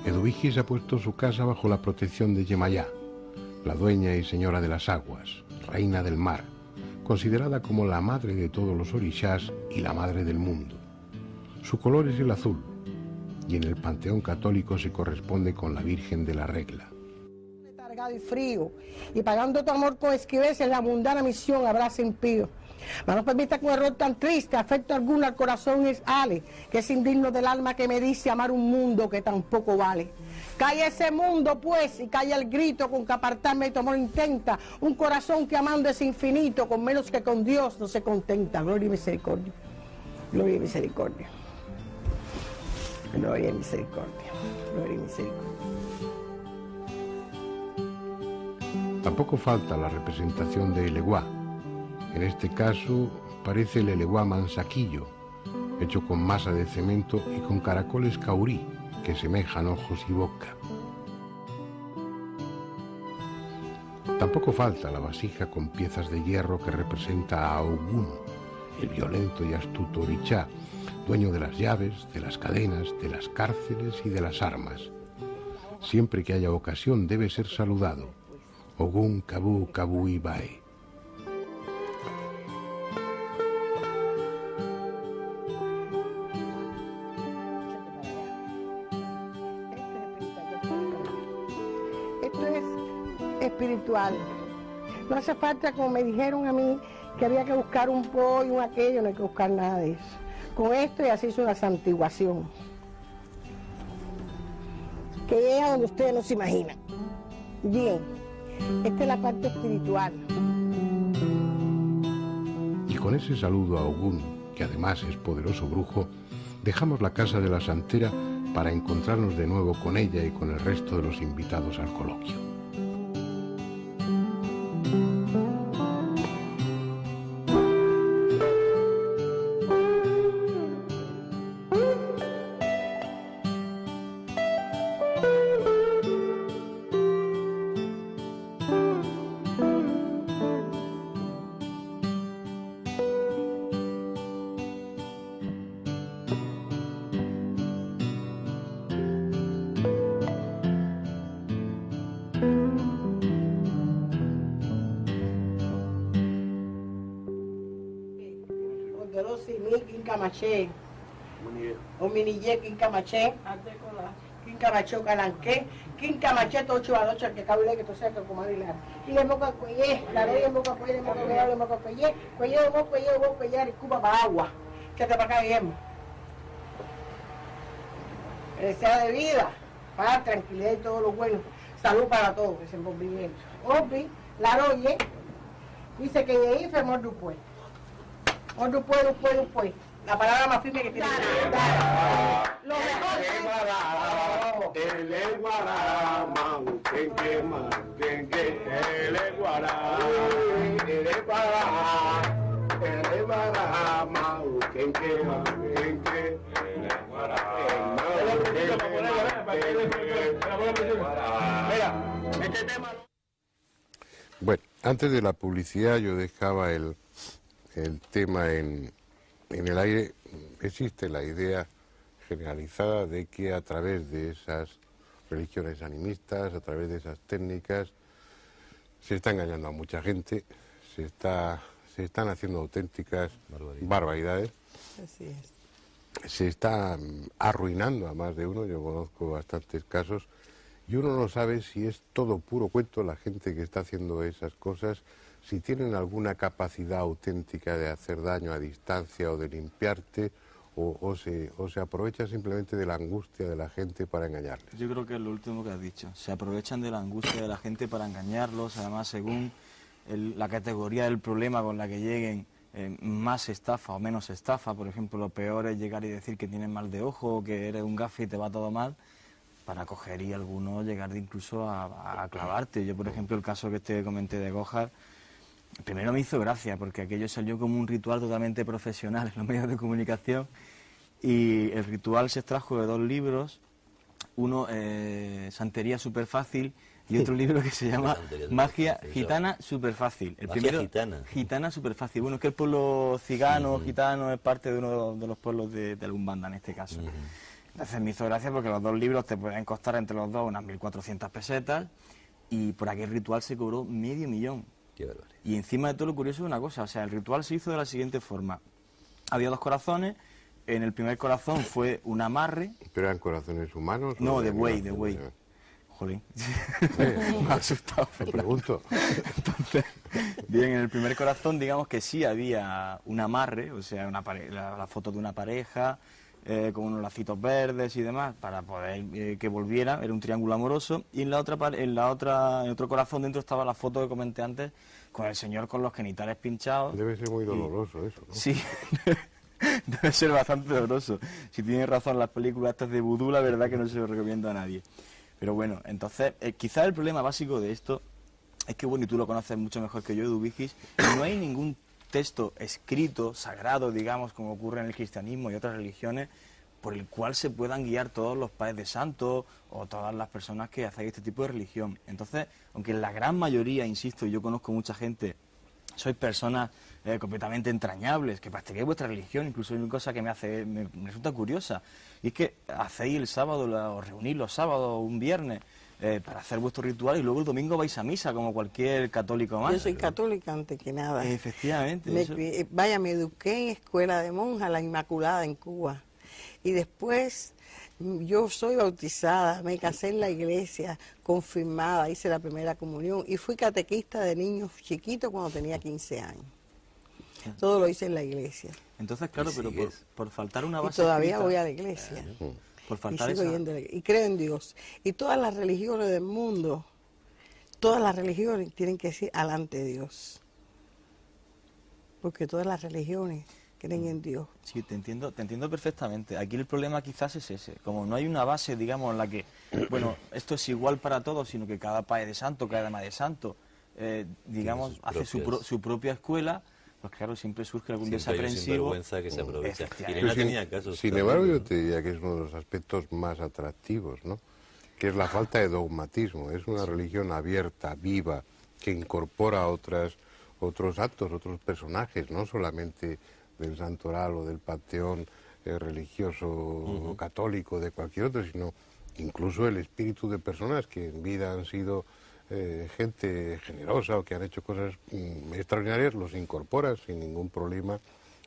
Eduvigis ha puesto su casa bajo la protección de Yemayá, la dueña y señora de las aguas, reina del mar, considerada como la madre de todos los orishás y la madre del mundo. Su color es el azul, y en el panteón católico se corresponde con la Virgen de la Regla. Letargado y frío, y pagando tu amor con esquivez en la mundana misión abraza impío. Mas no permita que un error tan triste afecte alguno al corazón es ale, que es indigno del alma que me dice amar un mundo que tampoco vale. Calla ese mundo pues y calla el grito con que apartarme de tu amor intenta, un corazón que amando es infinito, con menos que con Dios no se contenta. Gloria y misericordia, gloria y misericordia, gloria y misericordia, gloria y misericordia. Tampoco falta la representación de Eleguá. En este caso parece el Eleguá mansaquillo, hecho con masa de cemento y con caracoles caurí, que semejan ojos y boca. Tampoco falta la vasija con piezas de hierro que representa a Ogún, el violento y astuto orishá, dueño de las llaves, de las cadenas, de las cárceles y de las armas. Siempre que haya ocasión debe ser saludado. Ogún Kabú Kabú Ibae. Espiritual. No hace falta, como me dijeron a mí, que había que buscar un pollo, un aquello, no hay que buscar nada de eso. Con esto ya se hizo una santiguación, que llega donde ustedes no se imaginan. Bien, esta es la parte espiritual. Y con ese saludo a Ogún, que además es poderoso brujo, dejamos la casa de la santera para encontrarnos de nuevo con ella y con el resto de los invitados al coloquio. Camaché, o minille, quincamaché, quincamaché, calanqué, quincamaché, tocho a docha, que cable que tú seas que como dilar. Y le moca cuellé, la ley de moca cuellé, le moca cuellé, cuellé, y cuba para agua, que te para acá bien. que les sea de vida, paz, tranquilidad y todo lo bueno. Salud para todos, desenvolvimiento. Opi, Laroye, dice que de ahí fue Mordupué. Mordupué. La palabra más firme que tiene. Lo mejor Bueno, antes de la publicidad yo dejaba el tema en el aire. Existe la idea generalizada de que a través de esas religiones animistas, a través de esas técnicas, se está engañando a mucha gente, se están haciendo auténticas barbaridades. Así es. Se está arruinando a más de uno, yo conozco bastantes casos, y uno no sabe si es todo puro cuento la gente que está haciendo esas cosas, si tienen alguna capacidad auténtica de hacer daño a distancia o de limpiarte, o se aprovecha simplemente de la angustia de la gente para engañarles. Yo creo que es lo último que has dicho. Se aprovechan de la angustia de la gente para engañarlos, además según la categoría del problema con la que lleguen, más estafa o menos estafa. Por ejemplo, lo peor es llegar y decir que tienes mal de ojo, que eres un gafe y te va todo mal, para coger y algunos llegar incluso a clavarte. Yo, por ejemplo, el caso que te comenté de Gojar, primero me hizo gracia, porque aquello salió como un ritual totalmente profesional en los medios de comunicación, y el ritual se extrajo de dos libros, uno, Santería Súper Fácil, y otro libro que se llama Magia Gitana Súper Fácil. El primero, Gitana Súper Fácil. Bueno, es que el pueblo cigano, gitano, es parte de uno de los pueblos de la Umbanda en este caso. Entonces me hizo gracia porque los dos libros te pueden costar entre los dos unas 1.400 pesetas, y por aquel ritual se cobró $500.000. Qué barbaridad. Y encima de todo lo curioso es una cosa, o sea, el ritual se hizo de la siguiente forma. Había dos corazones, en el primer corazón fue un amarre. ¿Pero eran corazones humanos? No, de buey. Jolín, me ha asustado. Me pregunto. Entonces, bien, en el primer corazón digamos que sí había un amarre, o sea, la foto de una pareja, con unos lacitos verdes y demás, para poder que volviera, era un triángulo amoroso, y en en otro corazón dentro estaba la foto que comenté antes, con el señor con los genitales pinchados. Debe ser muy doloroso eso, ¿no? Sí, debe ser bastante doloroso. Si tienes razón, las películas estas de vudú, la verdad que no se lo recomiendo a nadie. Pero bueno, entonces, quizás el problema básico de esto es que, bueno, y tú lo conoces mucho mejor que yo, Eduvigis, no hay ningún texto escrito, sagrado, digamos, como ocurre en el cristianismo y otras religiones, por el cual se puedan guiar todos los padres de santos o todas las personas que hacen este tipo de religión. Entonces, aunque en la gran mayoría, insisto, y yo conozco mucha gente, sois personas completamente entrañables, que practicáis vuestra religión, incluso hay una cosa que me resulta curiosa, y es que hacéis el sábado, os reunís los sábados, un viernes, para hacer vuestro ritual, y luego el domingo vais a misa, como cualquier católico más. Yo soy católica antes que nada. Efectivamente. Me eduqué en escuela de monjas, la Inmaculada en Cuba. Y después yo soy bautizada, me casé en la iglesia, confirmada, hice la primera comunión y fui catequista de niños chiquitos cuando tenía 15 años. Todo lo hice en la iglesia. Entonces, claro, pero por faltar una base y todavía escrita, voy a la iglesia. Por faltar y sigo yendo a la iglesia. Y creo en Dios. Y todas las religiones del mundo, todas las religiones tienen que decir alante de Dios. Porque todas las religiones creen en Dios. Sí, te entiendo perfectamente. Aquí el problema quizás es ese. Como no hay una base, digamos, en la que, bueno, esto es igual para todos, sino que cada padre de santo, cada dama de santo, digamos, hace su propia escuela, pues claro, siempre surge algún desaprensivo. Que se aprovecha. Sin embargo, yo te diría que es uno de los aspectos más atractivos, ¿no? Que es la falta de dogmatismo. Es una religión abierta, viva, que incorpora otros actos, otros personajes, no solamente del santoral o del panteón religioso católico, de cualquier otro, sino incluso el espíritu de personas que en vida han sido gente generosa o que han hecho cosas extraordinarias, los incorpora sin ningún problema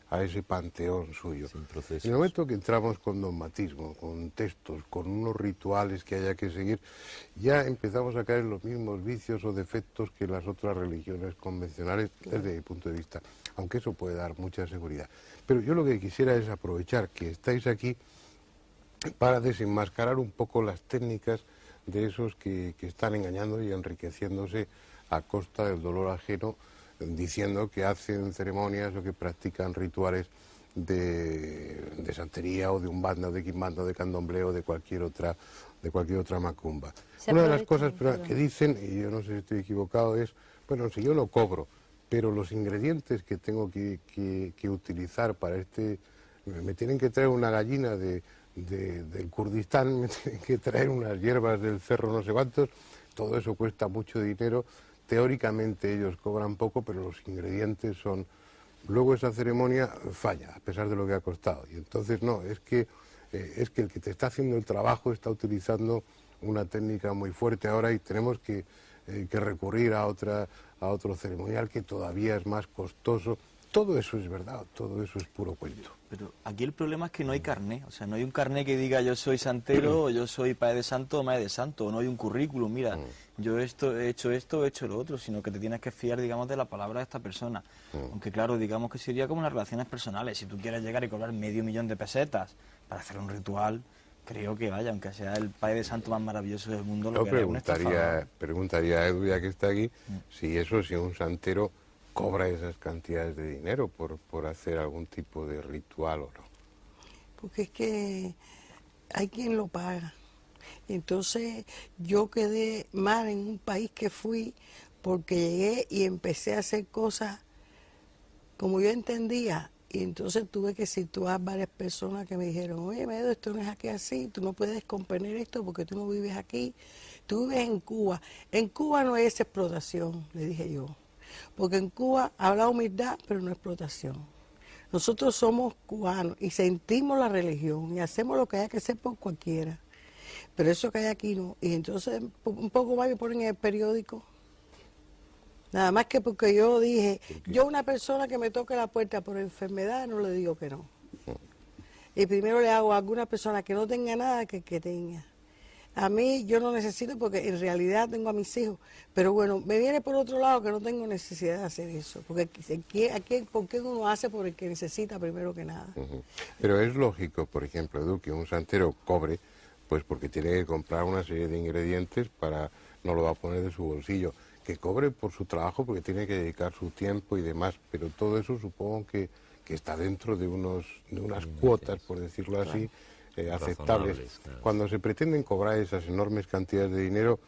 a ese panteón suyo. En el momento que entramos con dogmatismo, con textos, con unos rituales que haya que seguir, ya empezamos a caer en los mismos vicios o defectos que las otras religiones convencionales, desde mi punto de vista, aunque eso puede dar mucha seguridad. Pero yo lo que quisiera es aprovechar que estáis aquí para desenmascarar un poco las técnicas de esos que están engañando y enriqueciéndose a costa del dolor ajeno, diciendo que hacen ceremonias o que practican rituales de santería o de umbanda, de quimbanda, de candomblé o de cualquier otra macumba. Una de las cosas que dicen, y yo no sé si estoy equivocado, es, bueno, si yo lo cobro, pero los ingredientes que tengo que utilizar para me tienen que traer una gallina del Kurdistán, me tienen que traer unas hierbas del cerro no sé cuántos, todo eso cuesta mucho dinero. Teóricamente ellos cobran poco, pero los ingredientes son... Luego esa ceremonia falla, a pesar de lo que ha costado. Y entonces no, es que el que te está haciendo el trabajo está utilizando una técnica muy fuerte ahora y tenemos que recurrir a otro ceremonial que todavía es más costoso. Todo eso es verdad, todo eso es puro cuento. Pero aquí el problema es que no hay carné, o sea, no hay un carné que diga yo soy santero, o yo soy padre de santo o madre de santo, o no hay un currículum, mira, yo he hecho lo otro, sino que te tienes que fiar, digamos, de la palabra de esta persona. Aunque claro, digamos que sería como las relaciones personales, si tú quieres llegar y cobrar $500.000 de pesetas para hacer un ritual, creo que vaya, aunque sea el padre de santo más maravilloso del mundo, lo que es un estafador. Preguntaría a Edu, ya que está aquí, si un santero cobra esas cantidades de dinero por hacer algún tipo de ritual o no. Porque es que hay quien lo paga. Entonces yo quedé mal en un país que fui porque llegué y empecé a hacer cosas como yo entendía. Y entonces tuve que situar varias personas que me dijeron, oye, Medo, esto no es aquí así, tú no puedes componer esto porque tú no vives aquí, tú vives en Cuba. En Cuba no hay esa explotación, le dije yo. Porque en Cuba habla humildad, pero no explotación. Nosotros somos cubanos y sentimos la religión y hacemos lo que haya que hacer por cualquiera. Pero eso que hay aquí no. Y entonces un poco más me ponen en el periódico. Nada más que porque yo dije, yo una persona que me toque la puerta por enfermedad no le digo que no. Y primero le hago a alguna persona que no tenga nada que tenga. A mí yo no necesito porque en realidad tengo a mis hijos, pero bueno, me viene por otro lado que no tengo necesidad de hacer eso, porque aquí, ¿por qué uno hace por el que necesita primero que nada? Pero es lógico, por ejemplo, Edu, que un santero cobre, pues porque tiene que comprar una serie de ingredientes no lo va a poner de su bolsillo, que cobre por su trabajo porque tiene que dedicar su tiempo y demás, pero todo eso supongo que está dentro de unas cuotas, por decirlo así, aceptables. Claro. Cuando se pretenden cobrar esas enormes cantidades de dinero,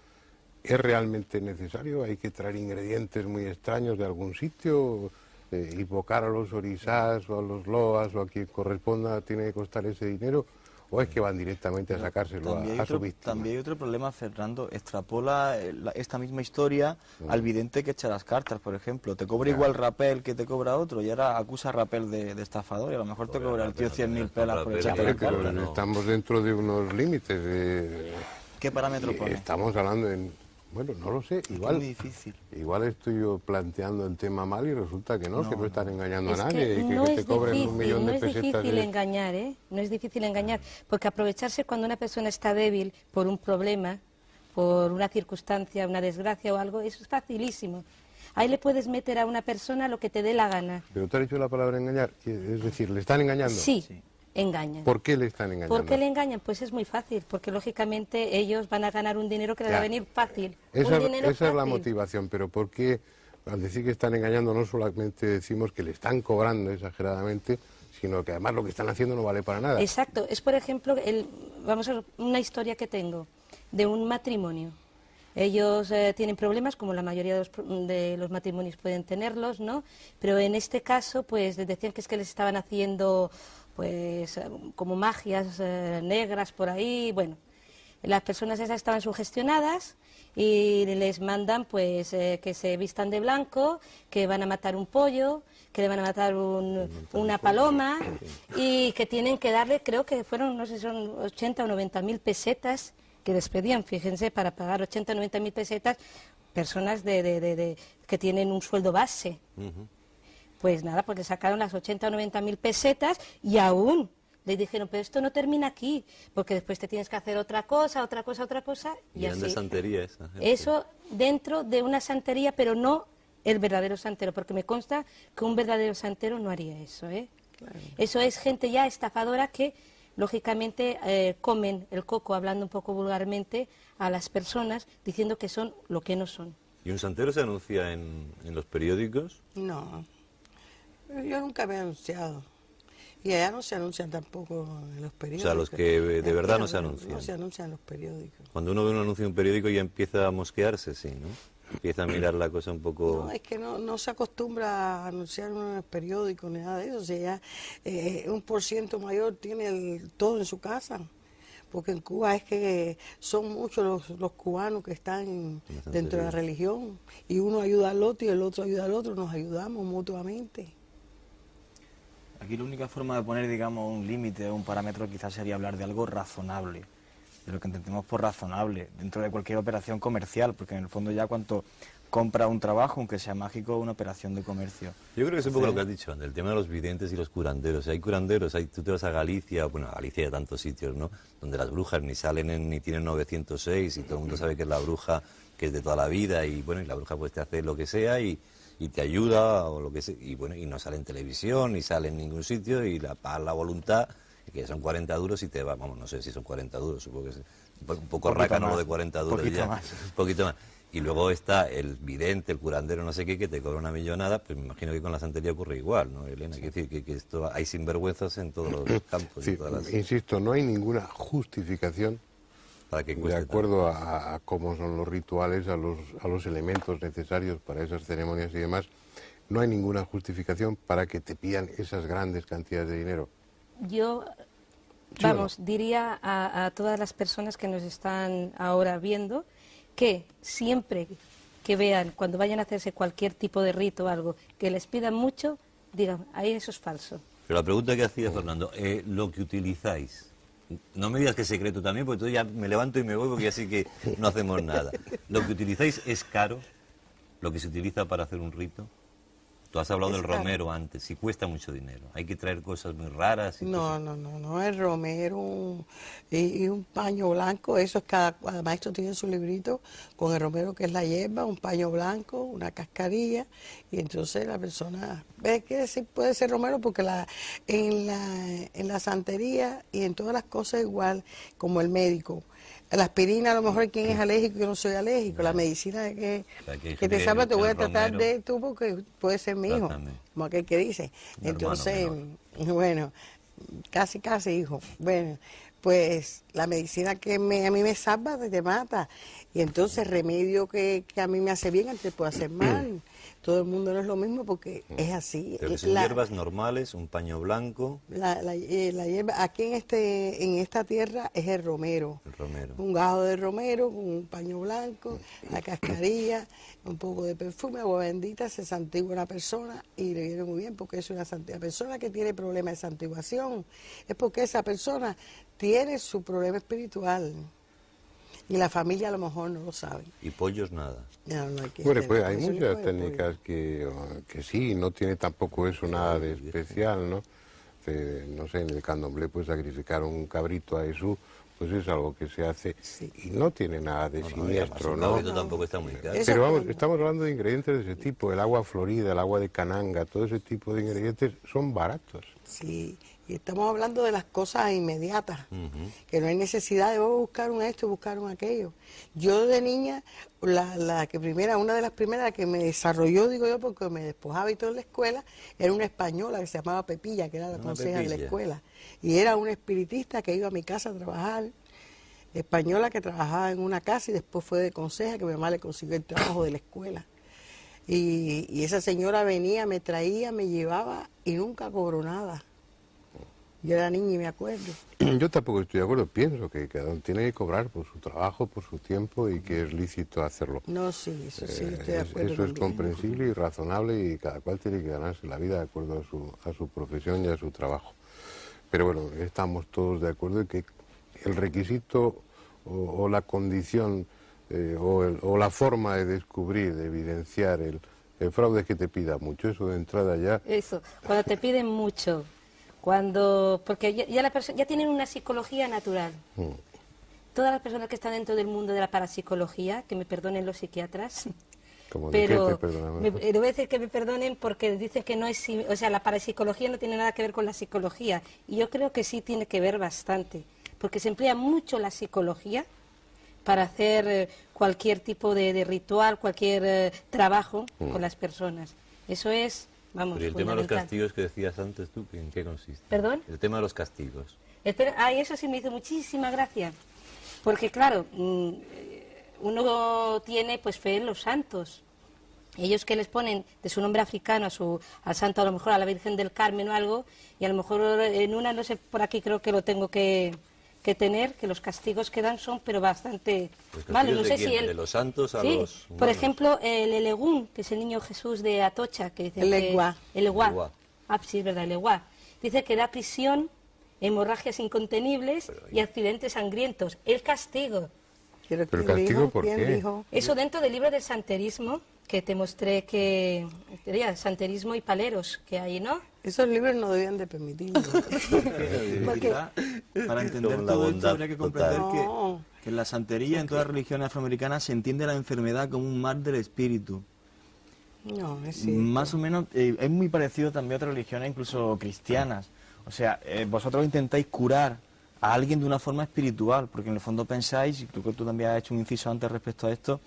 ¿es realmente necesario? ¿Hay que traer ingredientes muy extraños de algún sitio? ¿Invocar a los orisás o a los loas o a quien corresponda tiene que costar ese dinero? ¿O es que van directamente a sacárselo a su víctima? También hay otro problema, Fernando. Extrapola esta misma historia al vidente que echa las cartas, por ejemplo. Te cobra igual Rapel que te cobra otro y ahora acusa a Rapel de estafador y a lo mejor te cobra el tío 100.000 pelas por echarte las cartas. Estamos dentro de unos límites. ¿Qué parámetro pone? Estamos hablando bueno, no lo sé, igual. Es muy difícil. Igual estoy yo planteando el tema mal y resulta que no están engañando a nadie y que te cobren $1 millón de pesetas. No es difícil engañar, ¿eh? No es difícil engañar, porque aprovecharse cuando una persona está débil por un problema, por una circunstancia, una desgracia o algo, eso es facilísimo. Ahí le puedes meter a una persona lo que te dé la gana. Pero te has dicho la palabra engañar, es decir, ¿le están engañando? Sí. Engañan. ¿Por qué le están engañando? ¿Por qué le engañan? Pues es muy fácil, porque lógicamente ellos van a ganar un dinero que les va a venir fácil. Esa es la motivación, pero ¿por qué al decir que están engañando no solamente decimos que le están cobrando exageradamente, sino que además lo que están haciendo no vale para nada? Exacto, es por ejemplo, vamos a ver, una historia que tengo de un matrimonio. Ellos tienen problemas, como la mayoría de los matrimonios pueden tenerlos, ¿no? Pero en este caso, pues les decían que es que les estaban haciendo pues como magias negras por ahí, bueno, las personas esas estaban sugestionadas y les mandan pues que se vistan de blanco, que van a matar un pollo, que le van a matar una paloma y que tienen que darle, creo que fueron, no sé, son 80 o 90.000 pesetas que les pedían, fíjense, para pagar 80 o 90.000 pesetas, personas que tienen un sueldo base. Pues nada, porque sacaron las 80 o 90.000 pesetas y aún les dijeron, pero esto no termina aquí, porque después te tienes que hacer otra cosa. Y así. De santería esa. Eso dentro de una santería, pero no el verdadero santero, porque me consta que un verdadero santero no haría eso, ¿eh? Claro. Eso es gente ya estafadora que lógicamente comen el coco, hablando un poco vulgarmente, a las personas diciendo que son lo que no son. ¿Y un santero se anuncia en los periódicos? No, yo nunca me he anunciado. Y allá no se anuncian tampoco en los periódicos. O sea, los que de verdad no se anuncian. No se anuncian en los periódicos. Cuando uno ve un anuncio en un periódico ya empieza a mosquearse, sí, ¿no? Empieza a mirar la cosa un poco... No, es que no se acostumbra a anunciar en el periódico ni nada de eso. O sea, ya un % mayor tiene todo en su casa. Porque en Cuba es que son muchos los cubanos que están dentro de la religión. Y uno ayuda al otro y el otro ayuda al otro. Nos ayudamos mutuamente. Aquí la única forma de poner, digamos, un límite o un parámetro quizás sería hablar de algo razonable, de lo que entendemos por razonable, dentro de cualquier operación comercial, porque en el fondo ya cuanto compra un trabajo, aunque sea mágico, una operación de comercio. Yo creo que es un poco lo que has dicho antes, el tema de los videntes y los curanderos. Hay curanderos, tú te vas a Galicia, bueno, a Galicia hay tantos sitios, ¿no?, donde las brujas ni salen ni tienen 906 y todo el mundo sabe que es la bruja, que es de toda la vida, y bueno, y la bruja pues te hace lo que sea y te ayuda o lo que sea, y bueno, y no sale en televisión, ni sale en ningún sitio, y pagas la voluntad, que son 40 duros y te va, vamos, no sé si son 40 duros, supongo que es un poco rácano lo de 40 duros ya, un poquito más. Y luego está el vidente, el curandero, no sé qué, que te cobra una millonada, pues me imagino que con la santería ocurre igual, ¿no, Elena? Quiere decir que esto hay sinvergüenzas en todos los campos. Sí, en todas las... insisto, no hay ninguna justificación para que de acuerdo a cómo son los rituales, a los elementos necesarios para esas ceremonias y demás. No hay ninguna justificación para que te pidan esas grandes cantidades de dinero. Yo, vamos, diría a todas las personas que nos están ahora viendo que siempre que vean, cuando vayan a hacerse cualquier tipo de rito o algo, que les pidan mucho, digan, ahí eso es falso. Pero la pregunta que hacía Fernando, lo que utilizáis, no me digas que es secreto también, porque entonces ya me levanto y me voy porque así que no hacemos nada. ¿Lo que utilizáis es caro? ¿Lo que se utiliza para hacer un rito? Tú has hablado del romero antes, si cuesta mucho dinero. Hay que traer cosas muy raras. No, el romero y un paño blanco, eso es cada maestro tiene su librito con el romero, que es la hierba, un paño blanco, una cascarilla, y entonces la persona ve que sí puede ser romero, porque en la santería y en todas las cosas igual, como el médico. La aspirina, a lo mejor quien es alérgico, yo no soy alérgico. La medicina que te salva, te voy a tratar de tú porque puede ser mi hijo, como aquel que dice. Entonces, bueno, casi, hijo. Bueno, pues la medicina que a mí me salva te mata. Y entonces el remedio que a mí me hace bien, antes puede hacer mal. Todo el mundo no es lo mismo porque es así. Pero son hierbas normales, un paño blanco. La hierba, aquí en esta tierra es el romero. El romero. Un gajo de romero con un paño blanco, la cascarilla, un poco de perfume, agua bendita, se santigua una persona y le viene muy bien porque es una santidad. La persona que tiene problemas de santiguación es porque esa persona tiene su problema espiritual. Y la familia a lo mejor no lo sabe. ¿Y pollos nada? No hay que bueno, pues hay muchas técnicas que sí, no tiene tampoco eso nada de especial, ¿no? No sé, en el candomblé pues sacrificar un cabrito a Jesús, pues es algo que se hace y no tiene nada de siniestro, ¿no? El cabrito tampoco está muy caro. Pero vamos, estamos hablando de ingredientes de ese tipo, el agua florida, el agua de cananga, todo ese tipo de ingredientes son baratos. Sí, y estamos hablando de las cosas inmediatas, que no hay necesidad de buscar un esto y buscar un aquello. Yo de niña, una de las primeras que me desarrolló, digo yo, porque me despojaba y todo en la escuela, era una española que se llamaba Pepilla, que era la conseja de la escuela. Y era una espiritista que iba a mi casa a trabajar, española que trabajaba en una casa y después fue de conseja, que mi mamá le consiguió el trabajo de la escuela. Y esa señora venía, me traía, me llevaba y nunca cobró nada. Yo era niña y me acuerdo. Yo tampoco estoy de acuerdo, pienso que cada uno tiene que cobrar por su trabajo, por su tiempo y que es lícito hacerlo. No, sí, eso sí, estoy de acuerdo. Eso es comprensible y razonable y cada cual tiene que ganarse la vida de acuerdo a su profesión y a su trabajo. Pero bueno, estamos todos de acuerdo en que el requisito o la condición o la forma de descubrir, de evidenciar el fraude es que te pida mucho, eso de entrada ya... Eso, cuando te piden mucho... porque ya tienen una psicología natural. Todas las personas que están dentro del mundo de la parapsicología, que me perdonen los psiquiatras, ¿Cómo de qué pero te perdonamos? le voy a decir que me perdonen porque dicen que no es, o sea, la parapsicología no tiene nada que ver con la psicología, y yo creo que sí tiene que ver bastante, porque se emplea mucho la psicología para hacer cualquier tipo de ritual, cualquier trabajo con las personas. Eso es, vamos, Pero el tema de los fundamental. castigos que decías antes tú, ¿en qué consiste? ¿Perdón? El tema de los castigos. Ay, eso sí me hizo muchísima gracia, porque claro, uno tiene pues fe en los santos. Ellos que les ponen de su nombre africano al santo, a lo mejor a la Virgen del Carmen o algo, y a lo mejor en una, no sé, por aquí creo que lo tengo que tener, que los castigos que dan son pero bastante malos. No sé si ¿De los santos a sí, los humanos? por ejemplo, el Elegún, que es el niño Jesús de Atocha, que dice El Eguá. El Eguá. Eguá. Ah, sí, es verdad, el Eguá. Dice que da prisión, hemorragias incontenibles y accidentes sangrientos. El castigo. ¿Pero ¿Pero quién castigo dijo? por ¿Quién qué? dijo? Eso dentro del libro del santerismo, que te mostré que sería santerismo y paleros que hay, ¿no? Esos libros no debían de permitirlo. Quizá, para entender Con la todo esto bondad habría que total. comprender No. que en la santería, en todas las religiones afroamericanas, se entiende la enfermedad como un mal del espíritu. No, es cierto. Más o menos, es muy parecido también a otras religiones, incluso cristianas. O sea, vosotros intentáis curar a alguien de una forma espiritual, porque en el fondo pensáis, y creo que tú también has hecho un inciso antes respecto a esto,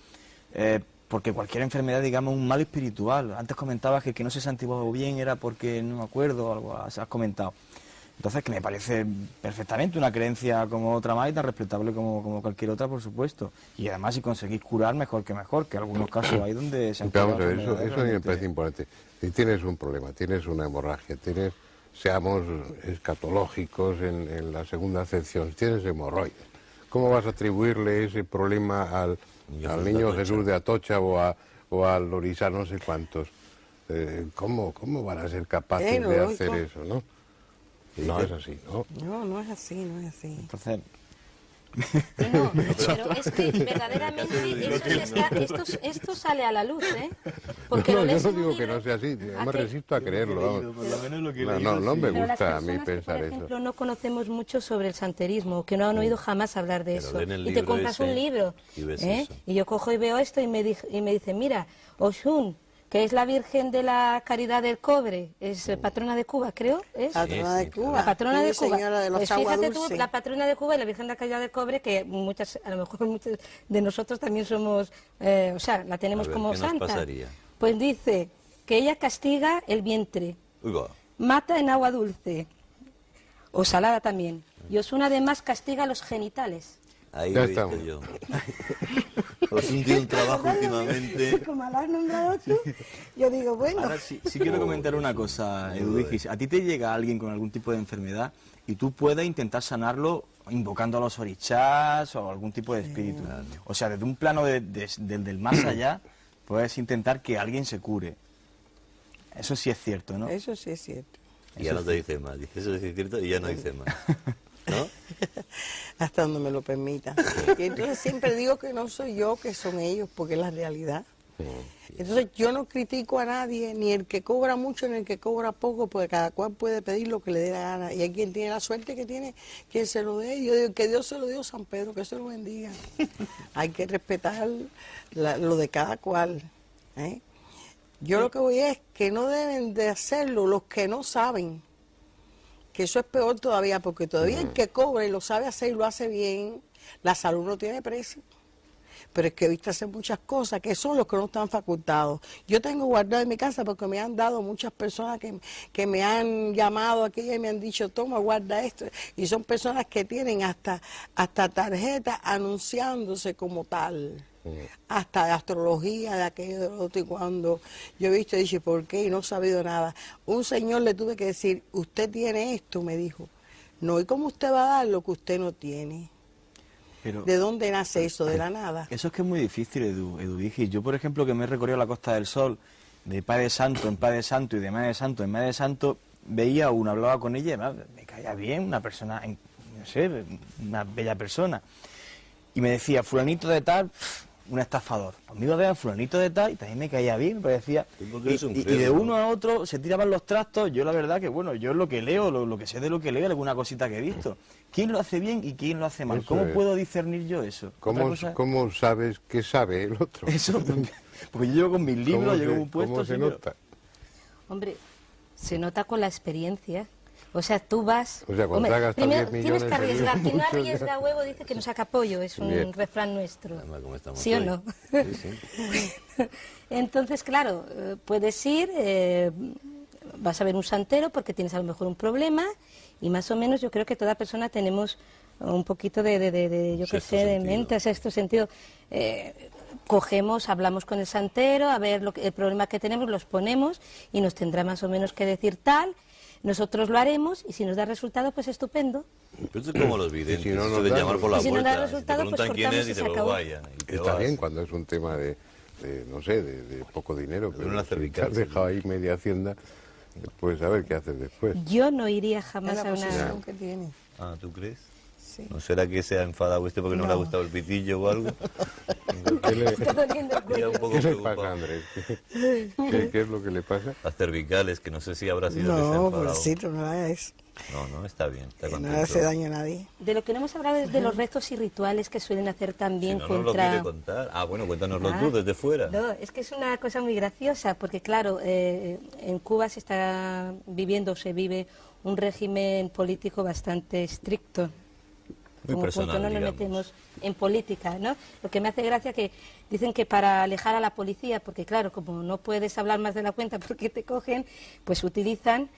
porque cualquier enfermedad, digamos, es un mal espiritual. Antes comentabas que el que no se santiguaba bien era porque, no me acuerdo, algo has comentado. Entonces, que me parece perfectamente una creencia como otra más y tan respetable como cualquier otra, por supuesto. Y además, si conseguís curar, mejor, que algunos casos hay donde se han Vamos a curado ver, eso a mí me realmente. parece importante. Si tienes un problema, tienes una hemorragia, seamos escatológicos en la segunda acepción, tienes hemorroides, ¿cómo vas a atribuirle ese problema al niño Jesús de Atocha o al Lorisa no sé cuántos? ¿Cómo van a ser capaces No, de lógico. hacer eso, no? No es así, ¿no? No, no es así, no es así. Entonces, No, pero es que verdaderamente esto sale a la luz, ¿eh? Porque No, lo yo lees no en un digo que libro- no sea así, ¿A me qué? resisto a creerlo. vamos. por lo menos lo que he No, leído, no me sí. Pero las gusta a mí personas que, pensar por eso. ejemplo, no conocemos mucho sobre el santerismo, que no han oído jamás hablar de Pero eso, leen el y te libro compras ese un libro, y ves ¿eh? eso. Y yo cojo y veo esto y me dice, mira, Oshun, que es la Virgen de la Caridad del Cobre, es patrona de Cuba, creo, ¿es? Patrona de sí, Cuba. La patrona de Sí, Cuba. señora de los Pues aguas fíjate tú, dulces. la patrona de Cuba y la Virgen de la Caridad del Cobre, que a lo mejor muchos de nosotros también somos, o sea, la tenemos A ver, como ¿qué nos santa. pasaría? Pues dice que ella castiga el vientre, Uy, va. mata en agua dulce o salada también. Y Osuna además castiga los genitales. Ahí Ya lo he visto estamos. yo. Os un tío un trabajo últimamente. Como la has nombrado tú, yo digo, bueno, Ahora sí quiero comentar una cosa, Eduvigis. A ti te llega alguien con algún tipo de enfermedad y tú puedes intentar sanarlo invocando a los orichás o algún tipo de espíritu. O sea, desde un plano del más allá, puedes intentar que alguien se cure. Eso sí es cierto, ¿no? eso sí es cierto. Y ya no te dice más. Dice eso es cierto y ya no dice más. ¿No? Hasta donde me lo permita. Y entonces siempre digo que no soy yo, que son ellos, porque es la realidad. Entonces yo no critico a nadie, ni el que cobra mucho ni el que cobra poco, porque cada cual puede pedir lo que le dé la gana. Y hay quien tiene la suerte que tiene, que se lo dé. Yo digo que Dios se lo dio a San Pedro, que se lo bendiga. Hay que respetar lo de cada cual. ¿eh? Yo lo que voy es que no deben de hacerlo los que no saben. Que eso es peor todavía, porque todavía el que cobra y lo sabe hacer y lo hace bien, la salud no tiene precio. Pero es que he visto hacer muchas cosas que son los que no están facultados. Yo tengo guardado en mi casa porque me han dado muchas personas que me han llamado aquí y me han dicho, toma, guarda esto. Y son personas que tienen hasta tarjetas anunciándose como tal. Hasta de astrología, de aquello, de lo otro. Y cuando yo he visto, dije, ¿por qué? Y no he sabido nada. Un señor le tuve que decir, usted tiene esto, me dijo. No, ¿y cómo usted va a dar lo que usted no tiene? Pero ¿De dónde nace eso? De la nada. eso es que es muy difícil, Eduvigis. Yo, por ejemplo, que me he recorrido la Costa del Sol, de Padre Santo en Padre Santo y de Madre Santo en Madre Santo, veía a una, hablaba con ella, me caía bien, una persona, no sé, una bella persona. Y me decía, fulanito de tal, un estafador. Pues me iba a ver a fulanito de tal y también me caía bien, me parecía... Y de uno a otro se tiraban los trastos. Yo la verdad que, bueno, yo lo que leo, lo que sé de lo que leo, alguna cosita que he visto. ¿Quién lo hace bien y quién lo hace mal? Eso ¿Cómo es. puedo discernir yo eso? ¿Cómo sabes qué sabe el otro? Eso, porque yo llevo con mis libros, llevo un puesto... ¿Cómo se nota? Hombre, se nota con la experiencia. O sea, tú vas... O sea, cuando Hombre, te hagas primero 10 tienes millones que de arriesgar. libros. Quien no arriesga huevo dice que no saca pollo. Es un Bien. refrán nuestro. Además, ¿cómo estamos ¿Sí o hoy? no? Sí. Entonces, claro, puedes ir, vas a ver un santero porque tienes a lo mejor un problema y más o menos yo creo que toda persona tenemos un poquito yo qué sé, de mente, sexto sentido. Cogemos, hablamos con el santero, a ver el problema que tenemos, los ponemos y nos tendrá más o menos que decir tal. Nosotros lo haremos y si nos da resultado, pues estupendo. Pero esto es como los videntes, Y si no nos suelen da llamar por la Y si no puerta. da resultado, te pues preguntan quién cortamos es y y se te lo acabó. vayan. Y te Está vas. bien cuando es un tema no sé, de poco dinero, pero una si te cervical, has dejado ahí media hacienda, pues a ver qué haces después. Yo no iría Es jamás la a una... posición que tiene. Ah, ¿tú crees? Sí. ¿No será que se ha enfadado usted porque no le ha gustado el pitillo o algo? Está doliendo el Iría cuello. un poco ¿Qué le preocupado. pasa, Andrés? ¿Qué es lo que le pasa? Las cervicales, que no sé si habrá sido que se ha No, enfadado. pobrecito, no haga eso. No, está bien, está Que no le contento. hace daño a nadie. De lo que no hemos hablado es de los rezos y rituales que suelen hacer Si también no nos lo contra... quiere contar. Ah, bueno, cuéntanoslo Ah, tú desde fuera. No, es que es una cosa muy graciosa, porque claro, en Cuba se está viviendo, se vive un régimen político bastante estricto. Muy Como personal, punto no nos digamos. metemos en política, ¿no? Lo que me hace gracia que dicen que para alejar a la policía, porque claro, como no puedes hablar más de la cuenta porque te cogen, pues utilizan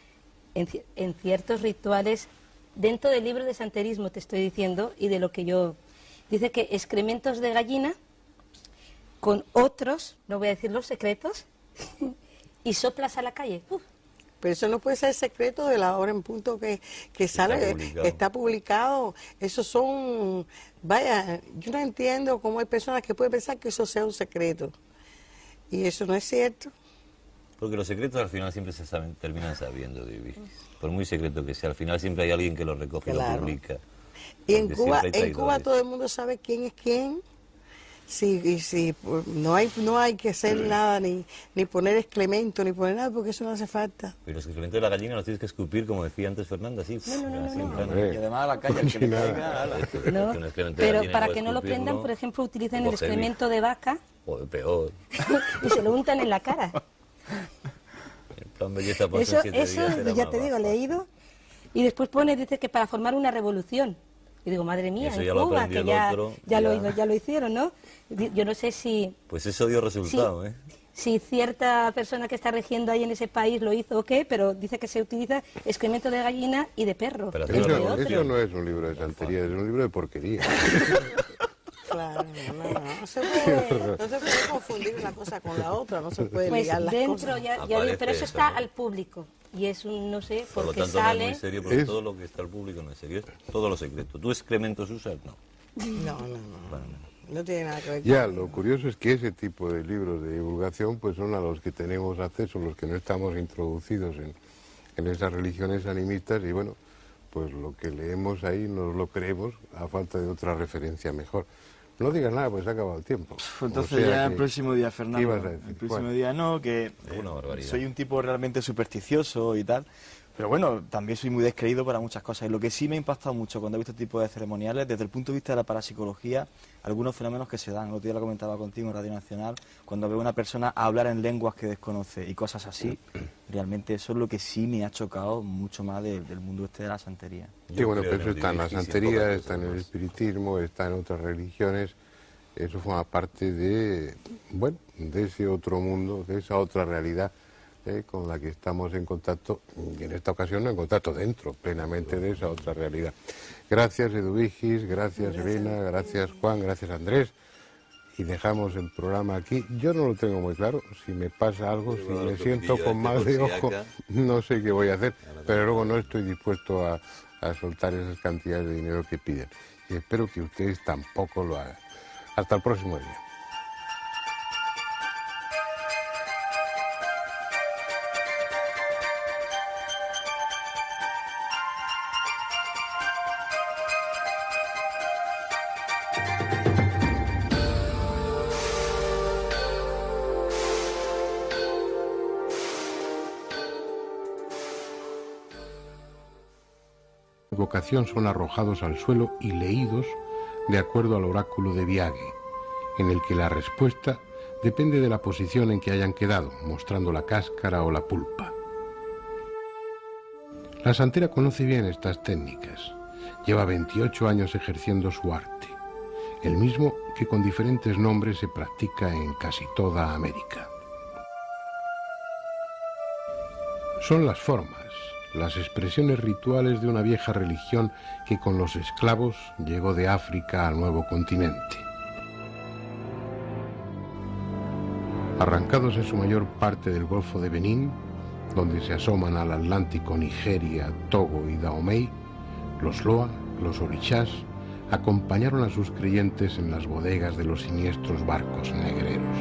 en ciertos rituales, dentro del libro de santerismo te estoy diciendo, y de lo que yo... Dice que excrementos de gallina con otros, no voy a decir los secretos, y soplas a la calle. Uf. Pero eso no puede ser secreto de la hora en punto que sale, publicado. está publicado. Esos son, vaya, yo no entiendo cómo hay personas que pueden pensar que eso sea un secreto. Y eso no es cierto. Porque los secretos al final siempre se saben, terminan sabiendo, Divis. Por muy secreto que sea, al final siempre hay alguien que lo recoge y lo Claro. publica. Y en Porque Cuba, siempre hay en Cuba traidores. todo el mundo sabe quién es quién. Sí, y sí, pues, no hay que hacer nada, ni poner excremento, ni poner nada, porque eso no hace falta. Pero los excrementos de la gallina los tienes que escupir, como decía antes Fernanda, así. así en plan- Hombre. Y además a la calle, el que le caiga, ala. Esto, ¿No? un excremento de Pero gallina para puedes que no lo escupirlo, prendan, por ejemplo, utilizan como el heavy. excremento de vaca O peor. y se lo untan en la cara. En plan belleza por Eso, 7 días era ya más te digo, bajo. leído. Y después dice que para formar una revolución. Y digo, madre mía, Eso en ya lo Cuba, aprendió que el ya, otro, ya ya. Lo hicieron, ¿no? Yo no sé si Pues eso dio resultado, ¿eh? si cierta persona que está regiendo ahí en ese país lo hizo o qué, pero dice que se utiliza excremento de gallina y de perro. Pero entre hacerlo otros. Eso no es un libro de santería, es un libro de porquería. Claro, no se puede confundir una cosa con la otra, no se puede Pues ligar las dentro cosas. ya digo, Aparece pero eso eso, está ¿no? al público y es un, no sé, Por lo porque tanto no es sale... muy serio, porque Es- todo lo que está al público no es serio, es todo lo secreto. ¿Tú excrementos usas? No. No, no tiene nada que ver con Ya, lo curioso es que ese tipo de libros de divulgación pues son a los que tenemos acceso, los que no estamos introducidos en esas religiones animistas y bueno, pues lo que leemos ahí nos lo creemos a falta de otra referencia mejor. No digas nada, pues se ha acabado el tiempo. Entonces O sea ya que- el próximo día, Fernando. ¿qué ibas a decir? El próximo ¿Cuál? día no, que Una barbaridad. soy un tipo realmente supersticioso y tal. Pero bueno, también soy muy descreído para muchas cosas. Y lo que sí me ha impactado mucho cuando he visto este tipo de ceremoniales, desde el punto de vista de la parapsicología, algunos fenómenos que se dan. El otro día lo comentaba contigo en Radio Nacional, cuando veo a una persona hablar en lenguas que desconoce y cosas así, realmente eso es lo que sí me ha chocado mucho más del mundo este de la santería. Sí, bueno, creo pero eso en el está en la difícil, santería, pocas está en el cosas más. espiritismo, está en otras religiones. Eso forma parte de, bueno, de ese otro mundo, de esa otra realidad con la que estamos en contacto, y en esta ocasión no en contacto, dentro plenamente de esa otra realidad. Gracias, Eduvigis, gracias, Elena, gracias, Juan, gracias, Andrés. Y dejamos el programa aquí. Yo no lo tengo muy claro. Si me pasa algo, si voy a dar me otro siento piquillo con este mal por de si ojo, acá. no sé qué voy a hacer. Pero luego no estoy dispuesto a soltar esas cantidades de dinero que piden. Y espero que ustedes tampoco lo hagan. Hasta el próximo día. invocación son arrojados al suelo y leídos de acuerdo al oráculo de Viague, en el que la respuesta depende de la posición en que hayan quedado, mostrando la cáscara o la pulpa. La santera conoce bien estas técnicas. Lleva 28 años ejerciendo su arte, el mismo que con diferentes nombres se practica en casi toda América. Son las formas, las expresiones rituales de una vieja religión que con los esclavos llegó de África al nuevo continente. Arrancados en su mayor parte del Golfo de Benín, donde se asoman al Atlántico Nigeria, Togo y Dahomey, los Loa, los orishás, acompañaron a sus creyentes en las bodegas de los siniestros barcos negreros.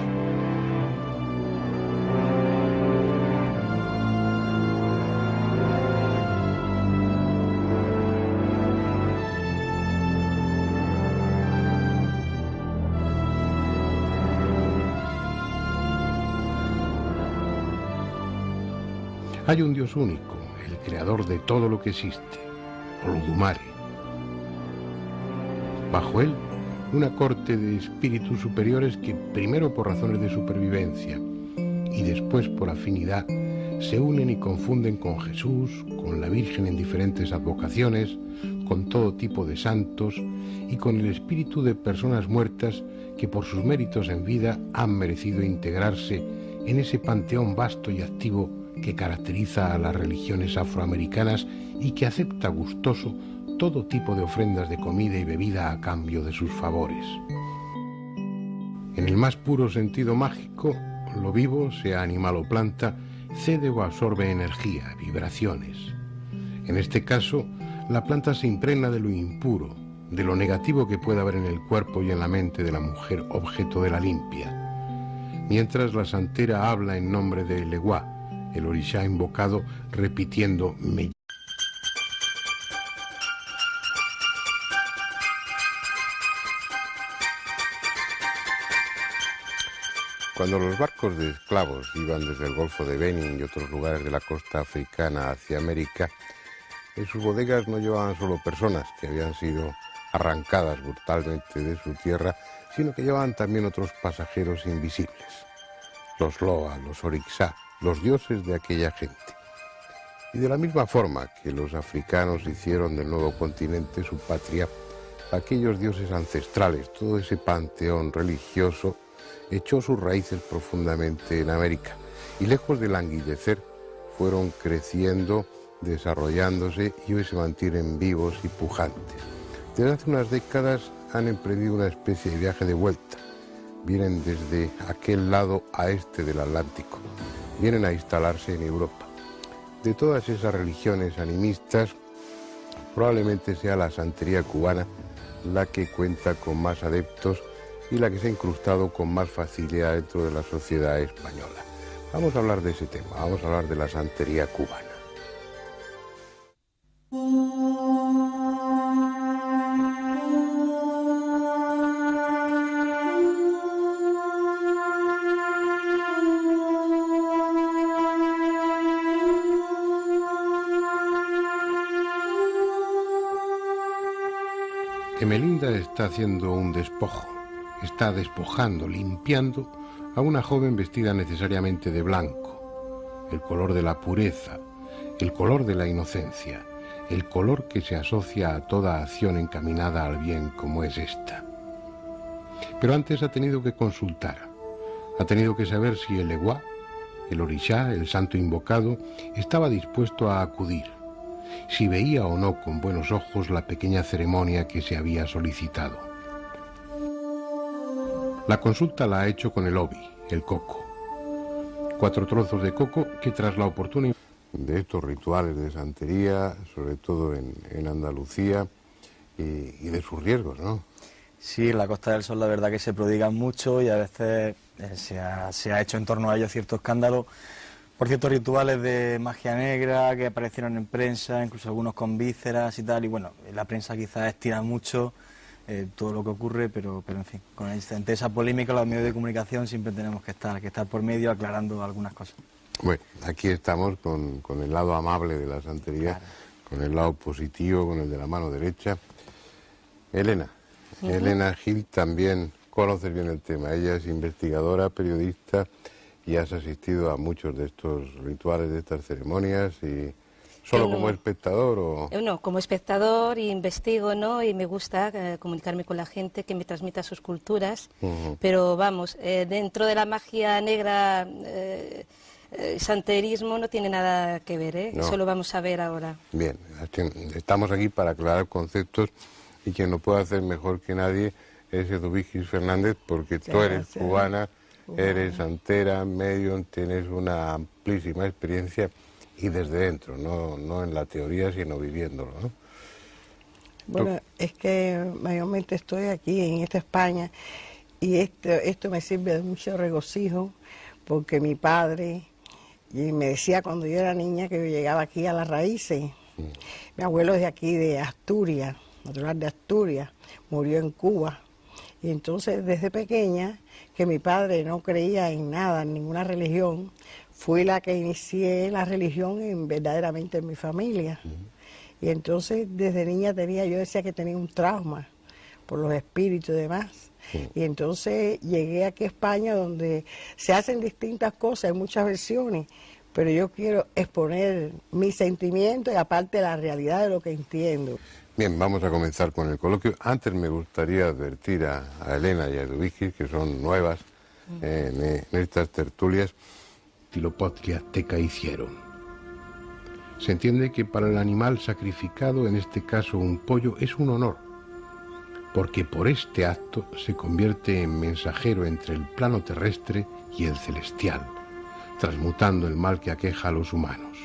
Hay un Dios único, el creador de todo lo que existe, Olodumare. Bajo él, una corte de espíritus superiores que, primero por razones de supervivencia y después por afinidad, se unen y confunden con Jesús, con la Virgen en diferentes advocaciones, con todo tipo de santos y con el espíritu de personas muertas que por sus méritos en vida han merecido integrarse en ese panteón vasto y activo que caracteriza a las religiones afroamericanas y que acepta gustoso todo tipo de ofrendas de comida y bebida a cambio de sus favores. En el más puro sentido mágico, lo vivo, sea animal o planta, cede o absorbe energía, vibraciones. En este caso, la planta se impregna de lo impuro, de lo negativo que pueda haber en el cuerpo y en la mente de la mujer objeto de la limpia. Mientras la santera habla en nombre de Elegua, el orishá invocado, repitiendo me. Cuando los barcos de esclavos iban desde el Golfo de Benín y otros lugares de la costa africana hacia América, en sus bodegas no llevaban solo personas que habían sido arrancadas brutalmente de su tierra, sino que llevaban también otros pasajeros invisibles, los Loa, los Orixá, los dioses de aquella gente. Y de la misma forma que los africanos hicieron del nuevo continente su patria, aquellos dioses ancestrales, todo ese panteón religioso, echó sus raíces profundamente en América y lejos de languidecer, fueron creciendo, desarrollándose y hoy se mantienen vivos y pujantes. Desde hace unas décadas han emprendido una especie de viaje de vuelta. Vienen desde aquel lado a este del Atlántico. Vienen a instalarse en Europa. De todas esas religiones animistas, probablemente sea la santería cubana la que cuenta con más adeptos y la que se ha incrustado con más facilidad dentro de la sociedad española. Vamos a hablar de ese tema, vamos a hablar de la santería cubana. Emelinda está haciendo un despojo, está despojando, limpiando a una joven vestida necesariamente de blanco, el color de la pureza, el color de la inocencia, el color que se asocia a toda acción encaminada al bien como es esta. Pero antes ha tenido que consultar, ha tenido que saber si el Eguá, el orishá, el santo invocado, estaba dispuesto a acudir, si veía o no con buenos ojos la pequeña ceremonia que se había solicitado. La consulta la ha hecho con el obi, el coco. 4 trozos de coco que tras la oportuna de estos rituales de santería, sobre todo en Andalucía, y de sus riesgos, ¿no? Sí, en la Costa del Sol la verdad que se prodigan mucho y a veces se ha hecho en torno a ellos cierto escándalo por ciertos rituales de magia negra que aparecieron en prensa, incluso algunos con vísceras y tal, y bueno, la prensa quizás estira mucho todo lo que ocurre, pero en fin, ante esa polémica los medios de comunicación siempre tenemos que estar por medio aclarando algunas cosas. Bueno, aquí estamos con el lado amable de la santería, claro, con el lado positivo, con el de la mano derecha. Elena, Elena Gil también conoces bien el tema. Ella es investigadora, periodista y has asistido a muchos de estos rituales, de estas ceremonias y... ¿Solo como espectador o...? No, como espectador y investigo, ¿no? Y me gusta comunicarme con la gente que me transmita sus culturas. Pero vamos, dentro de la magia negra, santerismo no tiene nada que ver, ¿eh? No. Eso lo vamos a ver ahora. Bien, estamos aquí para aclarar conceptos y quien lo puede hacer mejor que nadie es Eduvigis Fernández, porque tú eres cubana, eres santera, medium, tienes una amplísima experiencia... Y desde dentro, no en la teoría, sino viviéndolo, ¿no? Bueno, es que mayormente estoy aquí en esta España y esto me sirve de mucho regocijo porque mi padre me decía cuando yo era niña que yo llegaba aquí a las raíces. Mi abuelo es de aquí, de Asturias, natural de Asturias, murió en Cuba. Y entonces desde pequeña, que mi padre no creía en nada, en ninguna religión, fui la que inicié la religión verdaderamente en mi familia. Y entonces desde niña yo decía que tenía un trauma por los espíritus y demás. Y entonces llegué aquí a España donde se hacen distintas cosas, hay muchas versiones, pero yo quiero exponer mis sentimientos y aparte la realidad de lo que entiendo. Bien, vamos a comenzar con el coloquio. Antes me gustaría advertir a Elena y a Eduvigis, que son nuevas en estas tertulias, Tilopotli azteca hicieron. Se entiende que para el animal sacrificado, en este caso un pollo, es un honor, porque por este acto se convierte en mensajero entre el plano terrestre y el celestial, transmutando el mal que aqueja a los humanos.